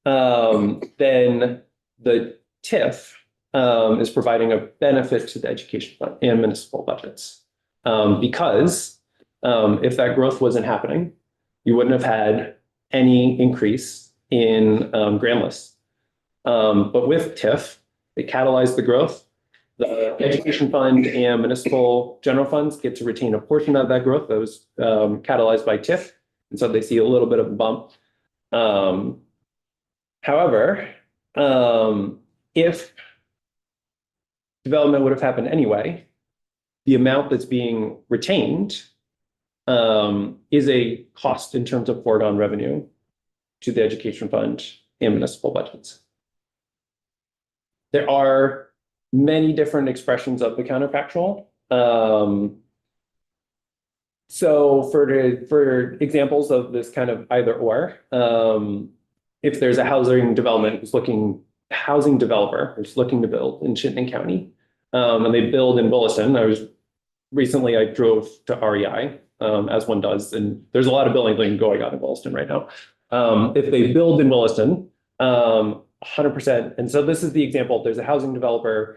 then the TIF is providing a benefit to the education fund and municipal budgets. Because if that growth wasn't happening, you wouldn't have had any increase in grand lists. But with TIF, it catalyzed the growth. The education fund and municipal general funds get to retain a portion of that growth that was catalyzed by TIF. And so they see a little bit of a bump. However, if development would have happened anyway, the amount that's being retained is a cost in terms of foregone revenue to the education fund and municipal budgets. There are many different expressions of the counterfactual. So for examples of this kind of either or, if there's a housing developer who's looking to build in Chittenden County, and they build in Williston. Recently I drove to REI, as one does, and there's a lot of building going on in Williston right now. If they build in Williston, 100%. And so this is the example. There's a housing developer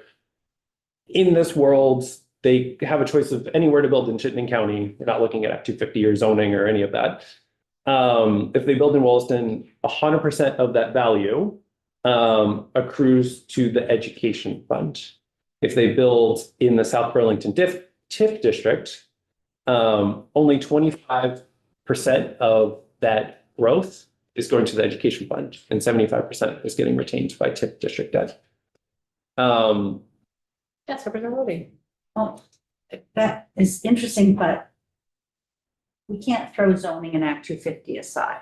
in this world. They have a choice of anywhere to build in Chittenden County. They're not looking at Act 250 or zoning or any of that. If they build in Williston, 100% of that value accrues to the education fund. If they build in the South Burlington TIF district, only 25% of that growth is going to the education fund, and 75% is getting retained by TIF district debt. Yes, Representative Levy. Well, that is interesting, but we can't throw zoning and Act 250 aside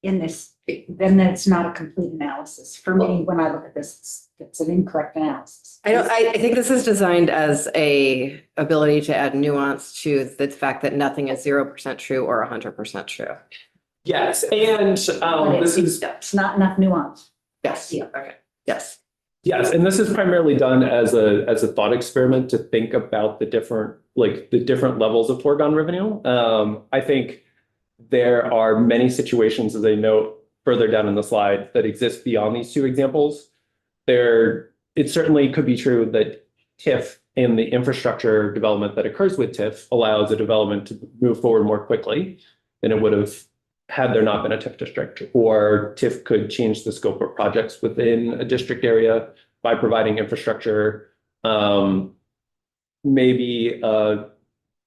in this, then that's not a complete analysis. For me, when I look at this, it's an incorrect analysis. I think this is designed as a ability to add nuance to the fact that nothing is 0% true or 100% true. Yes, and It's not enough nuance. Yes. Yeah. Okay. Yes. Yes, and this is primarily done as a thought experiment to think about the different levels of foregone revenue. I think there are many situations, as I note further down in the slide, that exist beyond these two examples. It certainly could be true that TIF and the infrastructure development that occurs with TIF allows a development to move forward more quickly than it would have had there not been a TIF district, or TIF could change the scope of projects within a district area by providing infrastructure. Maybe a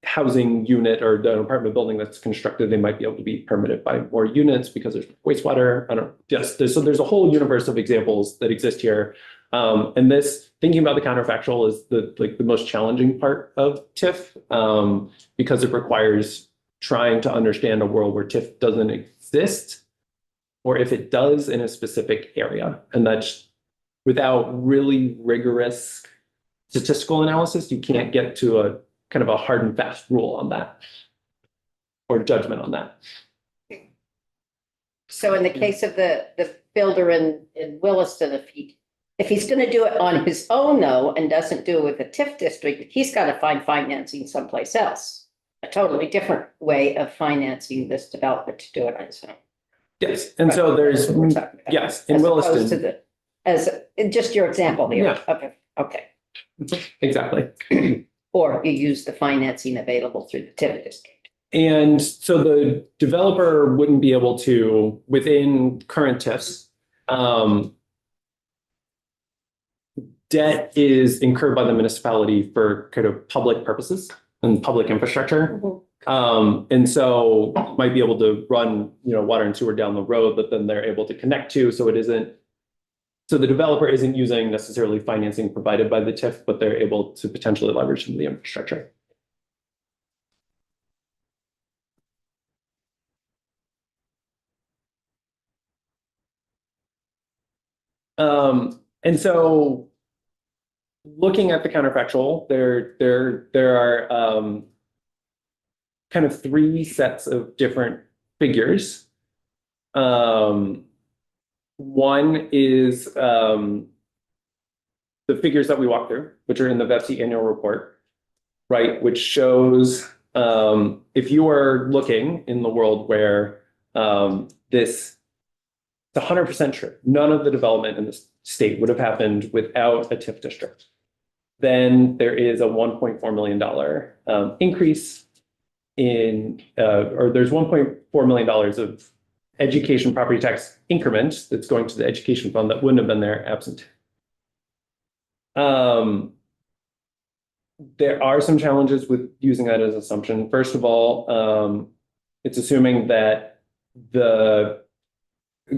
housing unit or an apartment building that's constructed, they might be able to be permitted by more units because there's wastewater. So there's a whole universe of examples that exist here. And this, thinking about the counterfactual, is the most challenging part of TIF, because it requires trying to understand a world where TIF doesn't exist, or if it does, in a specific area. And that's without really rigorous statistical analysis, you can't get to a kind of a hard and fast rule on that or judgment on that. So in the case of the builder in Williston, if he's going to do it on his own though, and doesn't do it with the TIF district, he's got to find financing someplace else. a totally different way of financing this development to do it on its own. Yes, and so there's, That's what we're talking about. yes, in As opposed to Williston, the, as, just your example here. Yeah. Okay, okay. exactly. Or you use the financing available through the TIF district. And so the developer wouldn't be able to, within current TIFs, debt is incurred by the municipality for kind of public purposes and public infrastructure. And so might be able to run, water and sewer down the road that then they're able to connect to. So it isn't, so the developer isn't using necessarily financing provided by the TIF, but they're able to potentially leverage some of the infrastructure. And so looking at the counterfactual, there are kind of three sets of different figures. One is the figures that we walk through, which are in the VEPSI annual report, right? Which shows if you are looking in the world where it's 100% true, none of the development in the state would have happened without a TIF district. Then there is a $1.4 million increase in, or there's $1.4 million of education property tax increment that's going to the education fund that wouldn't have been there absent. There are some challenges with using that as an assumption. First of all, it's assuming that the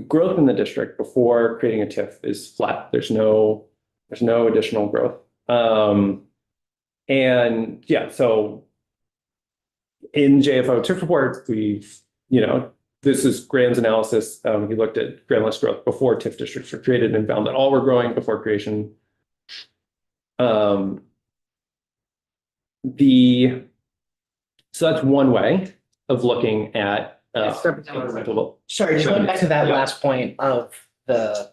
growth in the district before creating a TIF is flat. There's no additional growth. And yeah, so in JFO TIF report, we've, this is Graham's analysis. He looked at groundless growth before TIF districts were created and found that all were growing before creation. So that's one way of looking at Sorry, just going back to that last point of the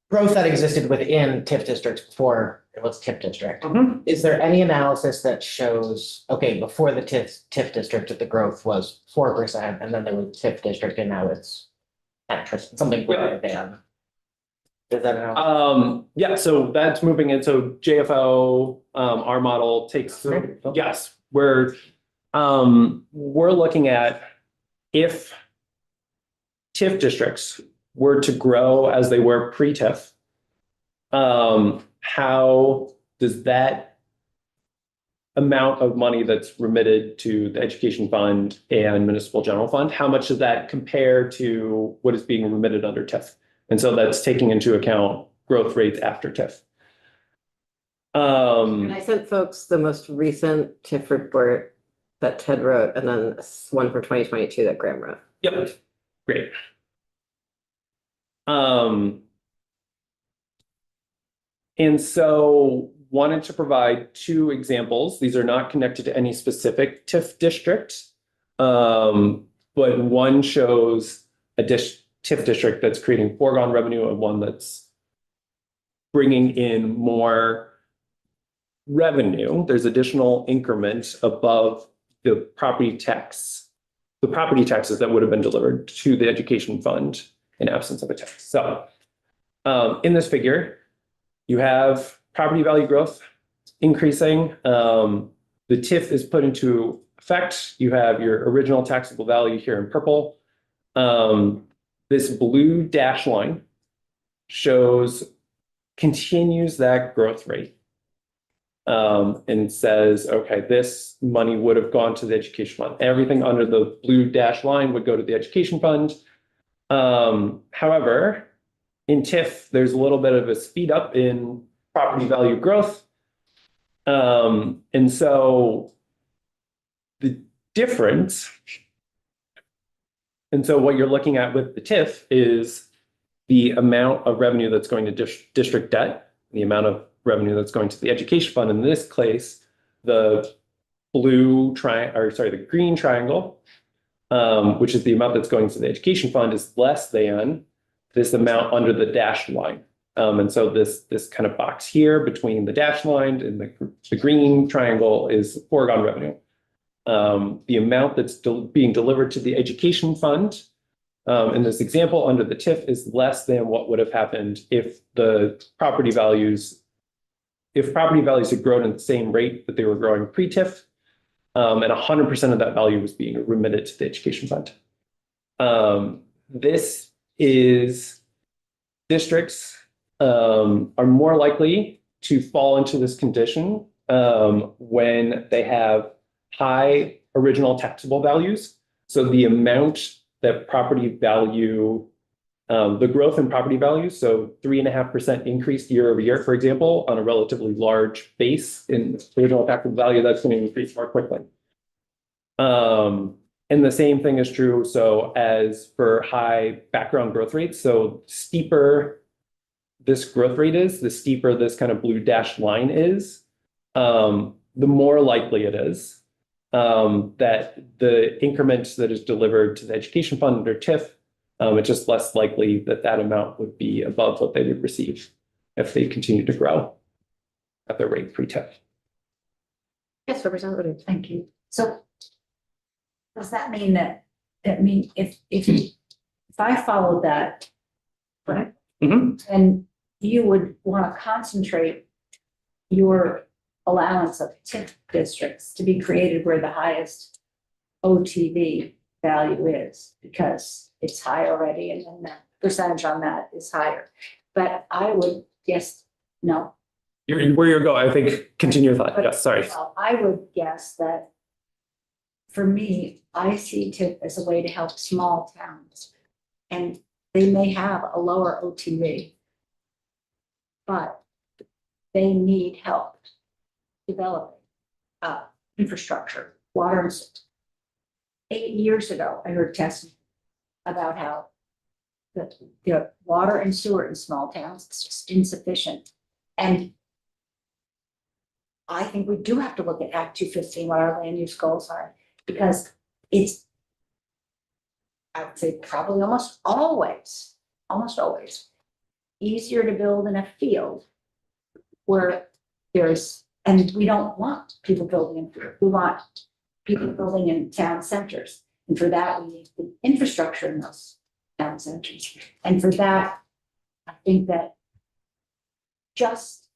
growth that existed within TIF districts before it was TIF district. Is there any analysis that shows, okay, before the TIF district, the growth was 4%, and then there was TIF district, and now it's 10%, something greater than? Is that analysis? Yeah, so that's moving in. So JFO, our model takes, yes, we're looking at if TIF districts were to grow as they were pre-TIF, how does that amount of money that's remitted to the education fund and municipal general fund, how much does that compare to what is being remitted under TIF? And so that's taking into account growth rates after TIF. And I sent folks the most recent TIF report that Ted wrote, and then one for 2022 that Graham wrote. Yep, great. And so wanted to provide two examples. These are not connected to any specific TIF district, but one shows a TIF district that's creating foregone revenue and one that's bringing in more revenue. There's additional increment above the property taxes that would have been delivered to the education fund in absence of a tax. So in this figure, you have property value growth increasing. The TIF is put into effect. You have your original taxable value here in purple. This blue dash line continues that growth rate. And says, okay, this money would have gone to the education fund. Everything under the blue dash line would go to the education fund. However, in TIF, there's a little bit of a speed up in property value growth. And so the difference, and so what you're looking at with the TIF is the amount of revenue that's going to district debt, the amount of revenue that's going to the education fund. In this case, the green triangle, which is the amount that's going to the education fund, is less than this amount under the dashed line. And so this kind of box here between the dashed line and the green triangle is foregone revenue. the amount that's being delivered to the education fund in this example under the TIF is less than what would have happened if property values had grown at the same rate that they were growing pre-TIF, and 100% of that value was being remitted to the education fund. This is districts are more likely to fall into this condition when they have high original taxable values. So the amount that property value, the growth in property value, so 3.5% increase year over year, for example, on a relatively large base in original taxable value, that's going to increase more quickly. And the same thing is true. So as for high background growth rates, so steeper this growth rate is, the steeper this kind of blue dashed line is, the more likely it is that the increment that is delivered to the education fund under TIF, it's just less likely that that amount would be above what they would receive if they continue to grow at their rate pre-TIF. Yes, Representative Woody. Thank you. So does that mean that, if I followed that, right? And you would want to concentrate your allowance of TIF districts to be created where the highest OTV value is, because it's high already, and then the percentage on that is higher. But I would guess, no. Where you're going, I think, continue your thought. Yes, sorry. Well, I would guess that for me, I see TIF as a way to help small towns. And they may have a lower OTV, but they need help developing infrastructure, water and sewer. 8 years ago, I heard testimony about how the water and sewer in small towns is just insufficient. And I think we do have to look at Act 215, what our land use goals are, because it's, I would say probably almost always easier to build in a field where there's, and we don't want people building in field. We want people building in town centers. And for that, we need the infrastructure in those town centers. And for that, I think that just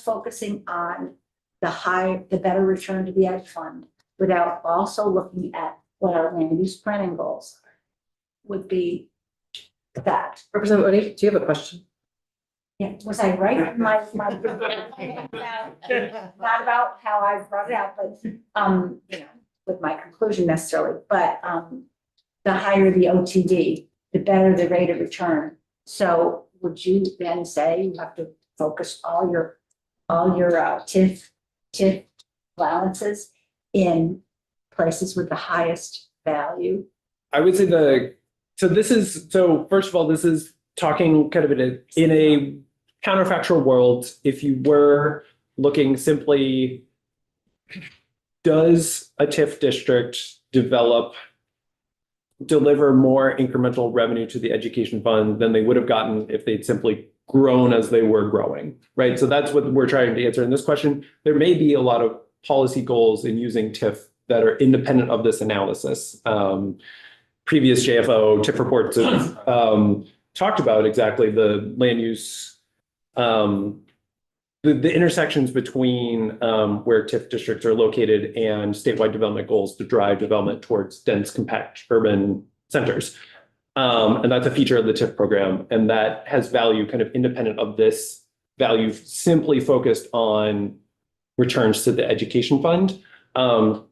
focusing on the better return to the ed fund without also looking at what our land use planning goals are would be that. Representative Woody, do you have a question? Yeah, was I right? My not about how I brought it out, but with my conclusion necessarily, but the higher the OTD, the better the rate of return. So would you then say you have to focus all your TIF allowances in places with the highest value? I would say so first of all, this is talking kind of in a counterfactual world. If you were looking simply, does a TIF district deliver more incremental revenue to the education fund than they would have gotten if they'd simply grown as they were growing, right? So that's what we're trying to answer in this question. There may be a lot of policy goals in using TIF that are independent of this analysis. Previous JFO TIF reports have talked about exactly the land use, the intersections between where TIF districts are located and statewide development goals to drive development towards dense, compact urban centers. And that's a feature of the TIF program. And that has value kind of independent of this value, simply focused on returns to the education fund. So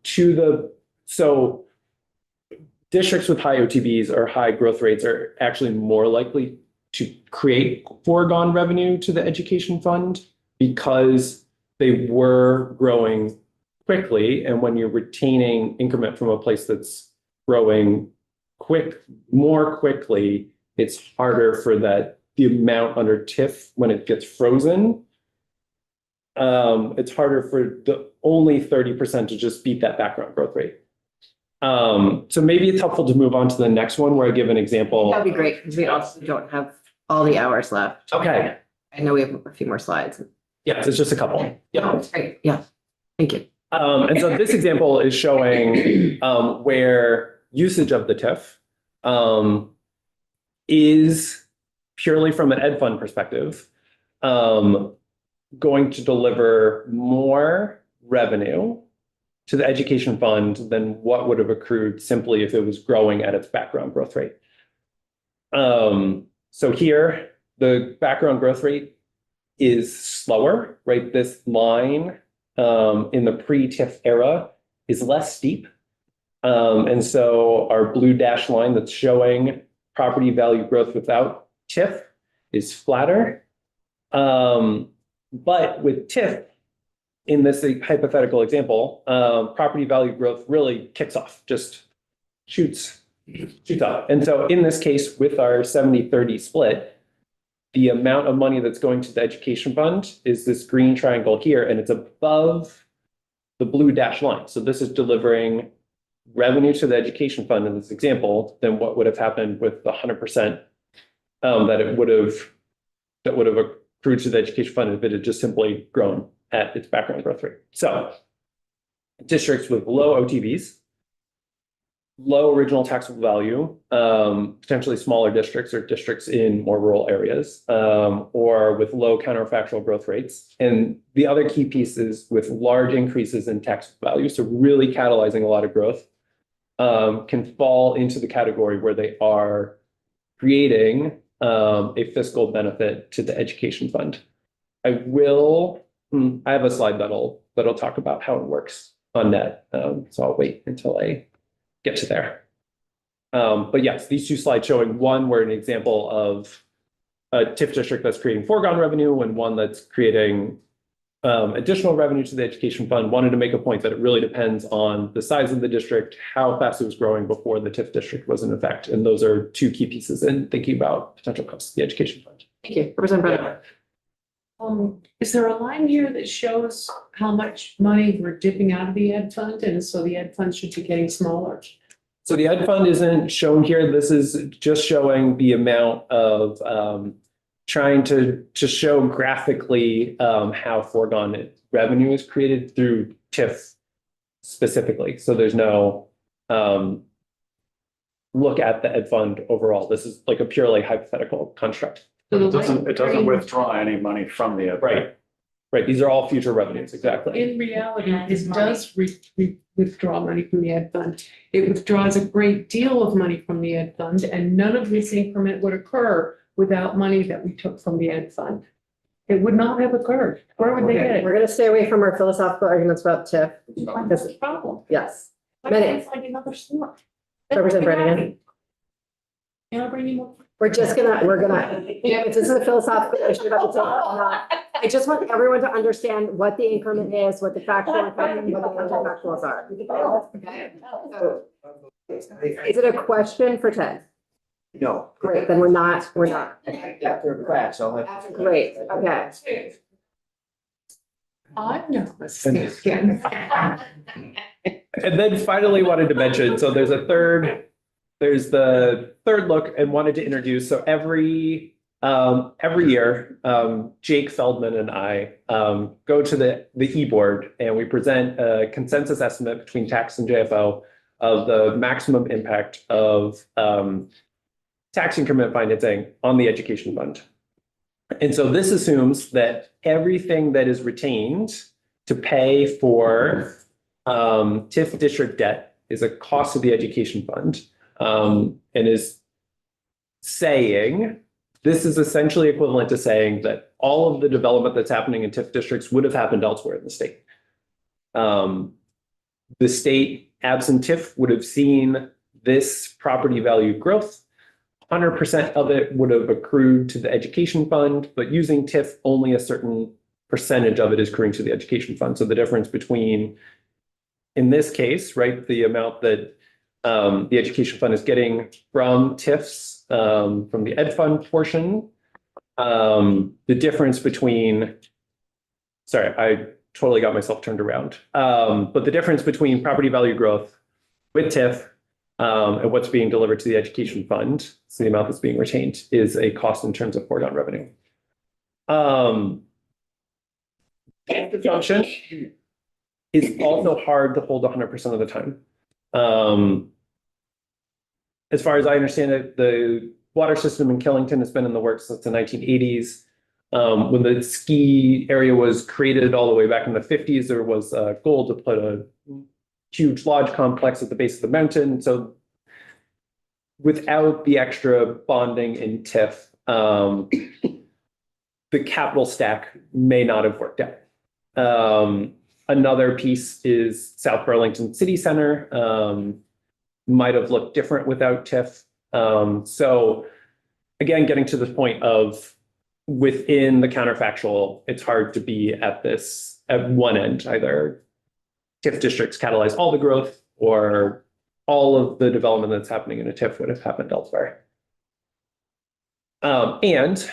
districts with high OTVs or high growth rates are actually more likely to create foregone revenue to the education fund because they were growing quickly. And when you're retaining increment from a place that's growing more quickly, it's harder for the amount under TIF when it gets frozen. It's harder for the only 30% to just beat that background growth rate. So maybe it's helpful to move on to the next one where I give an example. That'd be great, because we also don't have all the hours left. Okay. I know we have a few more slides. Yes, it's just a couple. Yeah, that's great. Yeah, thank you. And so this example is showing where usage of the TIF is purely from an ed fund perspective, going to deliver more revenue to the education fund than what would have accrued simply if it was growing at its background growth rate. So here, the background growth rate is slower, right? This line in the pre-TIF era is less steep. And so our blue dashed line that's showing property value growth without TIF is flatter. But with TIF, in this hypothetical example, property value growth really kicks off, just shoots up. And so in this case, with our 70-30 split, the amount of money that's going to the education fund is this green triangle here, and it's above the blue dashed line. So this is delivering revenue to the education fund in this example than what would have happened with the 100% that would have accrued to the education fund if it had just simply grown at its background growth rate. So districts with low OTVs, low original taxable value, potentially smaller districts or districts in more rural areas, or with low counterfactual growth rates. And the other key piece is with large increases in taxable value, so really catalyzing a lot of growth, can fall into the category where they are creating a fiscal benefit to the education fund. I have a slide that'll talk about how it works on net. So I'll wait until I get to there. But yes, these two slides showing one were an example of a TIF district that's creating foregone revenue and one that's creating additional revenue to the education fund. Wanted to make a point that it really depends on the size of the district, how fast it was growing before the TIF district was in effect. And those are two key pieces in thinking about potential costs of the education fund. Thank you. Representative Brennan. Is there a line here that shows how much money we're dipping out of the ed fund, and so the ed fund should be getting smaller? So the ed fund isn't shown here. This is just showing the amount of trying to show graphically how foregone revenue is created through TIF specifically. So there's no look at the ed fund overall. This is like a purely hypothetical construct. But it doesn't withdraw any money from the ed. Right. These are all future revenues, exactly. In reality, it does withdraw money from the ed fund. It withdraws a great deal of money from the ed fund, and none of this increment would occur without money that we took from the ed fund. It would not have occurred. Where would they get it? We're going to stay away from our philosophical arguments about TIF. That's the problem. Yes. Why can't I find another source? Representative Brennan. Can I bring you more? We're gonna, if this is a philosophical issue about the TIF, I just want everyone to understand what the increment is, what the factual and what the counterfactuals are. Okay? So, is it a question for Ted? No. Great, then we're not. After class, I'll have. Great, okay. I'm nervous again. And then finally wanted to mention, so there's the third look and wanted to introduce, so every year, Jake Feldman and I go to the e-board and we present a consensus estimate between tax and JFO of the maximum impact of tax increment financing on the education fund. And so this assumes that everything that is retained to pay for TIF district debt is a cost of the education fund. And is saying, this is essentially equivalent to saying that all of the development that's happening in TIF districts would have happened elsewhere in the state. The state, absent TIF, would have seen this property value growth. 100% of it would have accrued to the education fund, but using TIF, only a certain percentage of it is accruing to the education fund. So the difference between, in this case, right, the amount that the education fund is getting from TIFs, from the ed fund portion. The difference between, sorry, I totally got myself turned around. But the difference between property value growth with TIF and what's being delivered to the education fund, so the amount that's being retained, is a cost in terms of foregone revenue. The function is also hard to hold 100% of the time. As far as I understand it, the water system in Killington has been in the works since the 1980s. When the ski area was created all the way back in the 50s, there was a goal to put a huge lodge complex at the base of the mountain. So without the extra bonding in TIF, the capital stack may not have worked out. Another piece is South Burlington City Center. Might have looked different without TIF. So again, getting to the point of within the counterfactual, it's hard to be at one end, either TIF districts catalyze all the growth or all of the development that's happening in a TIF would have happened elsewhere. And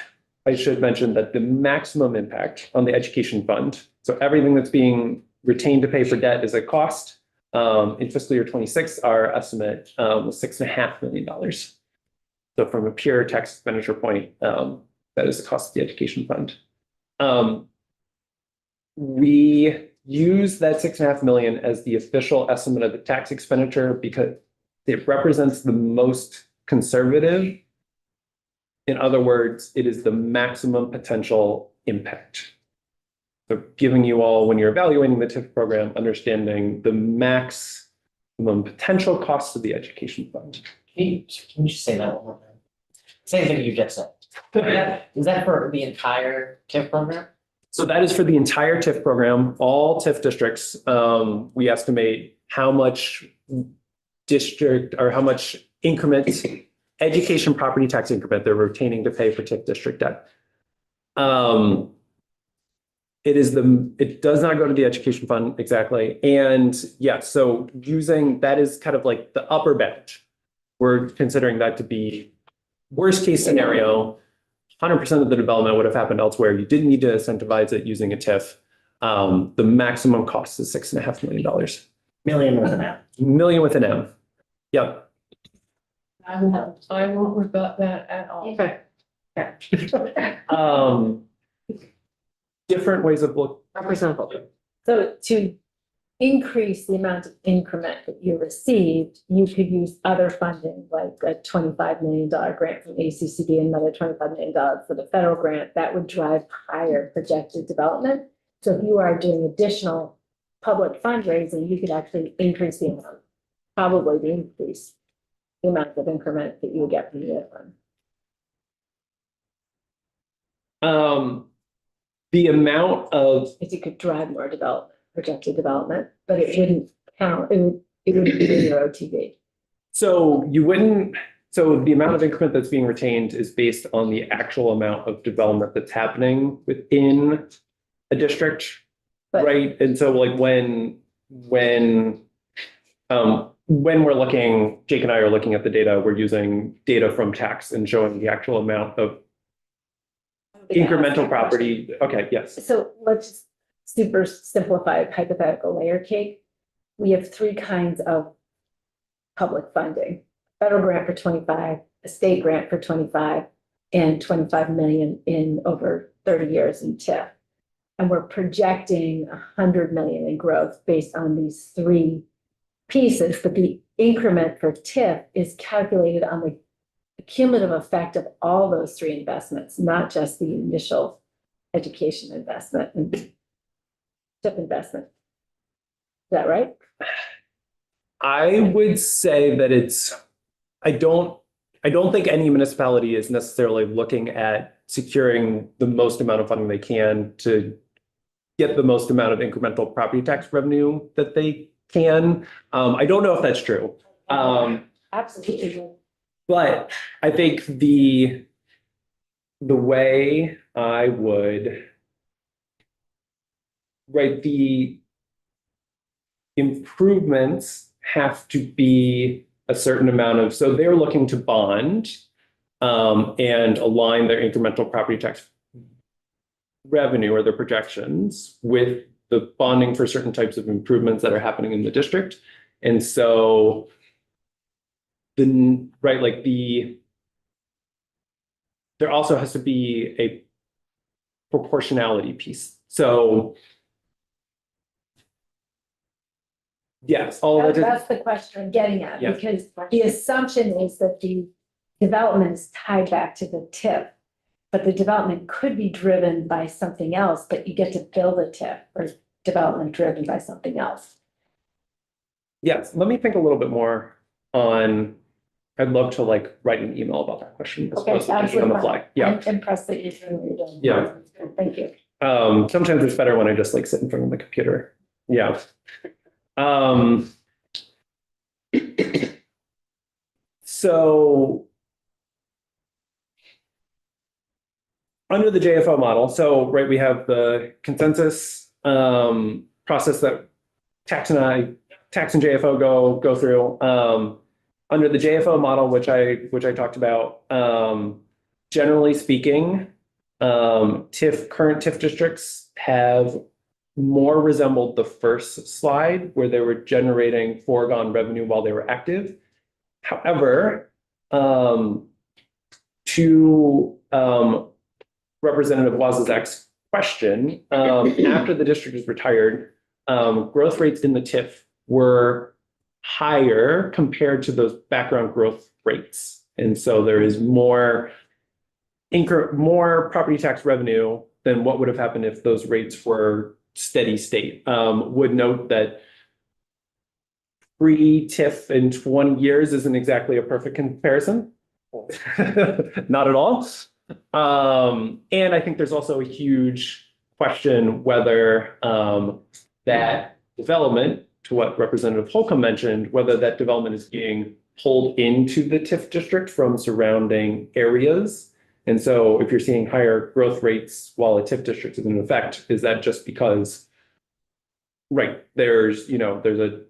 I should mention that the maximum impact on the education fund, so everything that's being retained to pay for debt is a cost. In fiscal year 26, our estimate was $6.5 million. So from a pure tax expenditure point, that is the cost of the education fund. We use that $6.5 million as the official estimate of the tax expenditure because it represents the most conservative. In other words, it is the maximum potential impact. So giving you all, when you're evaluating the TIF program, understanding the maximum potential cost of the education fund. Can you just say that one more time? Same thing you just said. Is that for the entire TIF program? So that is for the entire TIF program, all TIF districts. We estimate how much district or how much increment, education property tax increment they're retaining to pay for TIF district debt. It does not go to the education fund exactly. And yeah, so using that is kind of like the upper bound. We're considering that to be worst case scenario. 100% of the development would have happened elsewhere. You didn't need to incentivize it using a TIF. The maximum cost is $6.5 million. Million with an M. Million with an M. Yep. I won't rebut that at all. Okay. Different ways of looking. Representative. So to increase the amount of increment that you received, you could use other funding, like a $25 million grant from ACCD, another $25 million for the federal grant, that would drive higher projected development. So if you are doing additional public fundraising, you could actually increase the amount, probably increase the amount of increment that you would get from the fund. The amount of If you could drive more development, projected development, but it wouldn't count, it wouldn't be in your OTV. so the amount of increment that's being retained is based on the actual amount of development that's happening within a district, But- right? And so like when we're looking, Jake and I are looking at the data, we're using data from tax and showing the actual amount of incremental property. Okay, yes. So let's just super simplified hypothetical layer cake. We have three kinds of public funding: federal grant for 25, a state grant for 25, and 25 million in over 30 years in TIF. And we're projecting 100 million in growth based on these three pieces, but the increment for TIF is calculated on the cumulative effect of all those three investments, not just the initial education investment and TIF investment. Is that right? I would say that I don't think any municipality is necessarily looking at securing the most amount of funding they can to get the most amount of incremental property tax revenue that they can. I don't know if that's true. Absolutely. But I think the way I would write the improvements have to be a certain amount of, so they're looking to bond and align their incremental property tax revenue or their projections with the bonding for certain types of improvements that are happening in the district. And so there also has to be a proportionality piece. So Yes, all of it. That's the question I'm getting at, Yeah. because the assumption is that the development is tied back to the TIF. But the development could be driven by something else, but you get to build a TIF or development driven by something else. Yes, let me think a little bit more on, I'd love to like write an email about that question. as Okay, opposed to thinking on the absolutely. fly. Yeah, I'm impressed that you're doing what you're doing. Yeah. Thank you. sometimes it's better when I just like sit in front of the computer. Yeah. So under the JFO model, so right, we have the consensus process that tax and JFO go through. Under the JFO model, which I talked about, generally speaking, current TIF districts have more resembled the first slide where they were generating foregone revenue while they were active. However, to Representative Wozniak's question, after the district was retired, growth rates in the TIF were higher compared to those background growth rates. And so there is more property tax revenue than what would have happened if those rates were steady state. Would note that pre-TIF in 20 years isn't exactly a perfect comparison. Not at all. And I think there's also a huge question whether that development, to what Representative Holcomb mentioned, whether that development is being pulled into the TIF district from surrounding areas. And so if you're seeing higher growth rates while a TIF district is in effect, is that just because, right, there's a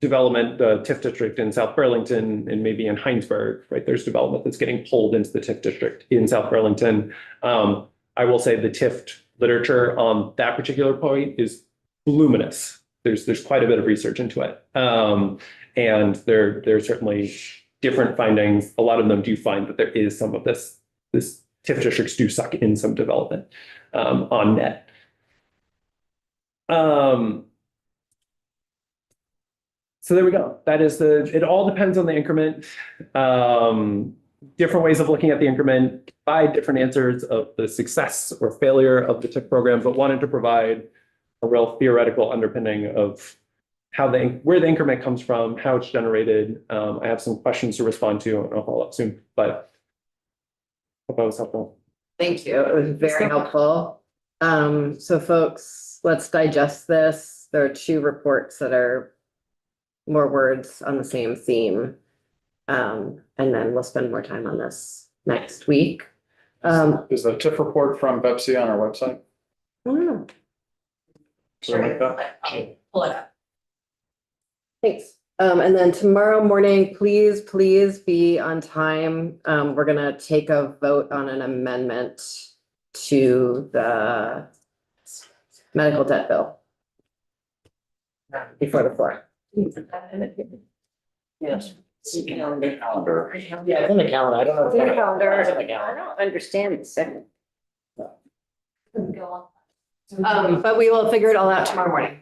development, the TIF district in South Burlington and maybe in Heinsberg, right? There's development that's getting pulled into the TIF district in South Burlington. I will say the TIF literature on that particular point is voluminous. There's quite a bit of research into it. And there's certainly different findings. A lot of them do find that there is some of this TIF districts do suck in some development on net. So there we go. That is it all depends on the increment. Different ways of looking at the increment, provide different answers of the success or failure of the TIF program, but wanted to provide a real theoretical underpinning of where the increment comes from, how it's generated. I have some questions to respond to, and I'll follow up soon, but hope that was helpful. Thank you. It was very helpful. So folks, let's digest this. There are two reports that are more words on the same theme. And then we'll spend more time on this next week. Is the TIF report from Betsy on our website? Oh, Something like that? Pull it up. thanks. And then tomorrow morning, please be on time. We're gonna take a vote on an amendment to the medical debt bill before the floor. Yes. Calendar. Yeah, it's in the calendar. I don't know. It's in the calendar. It's in the I calendar. don't understand the second. But we will figure it all out tomorrow morning.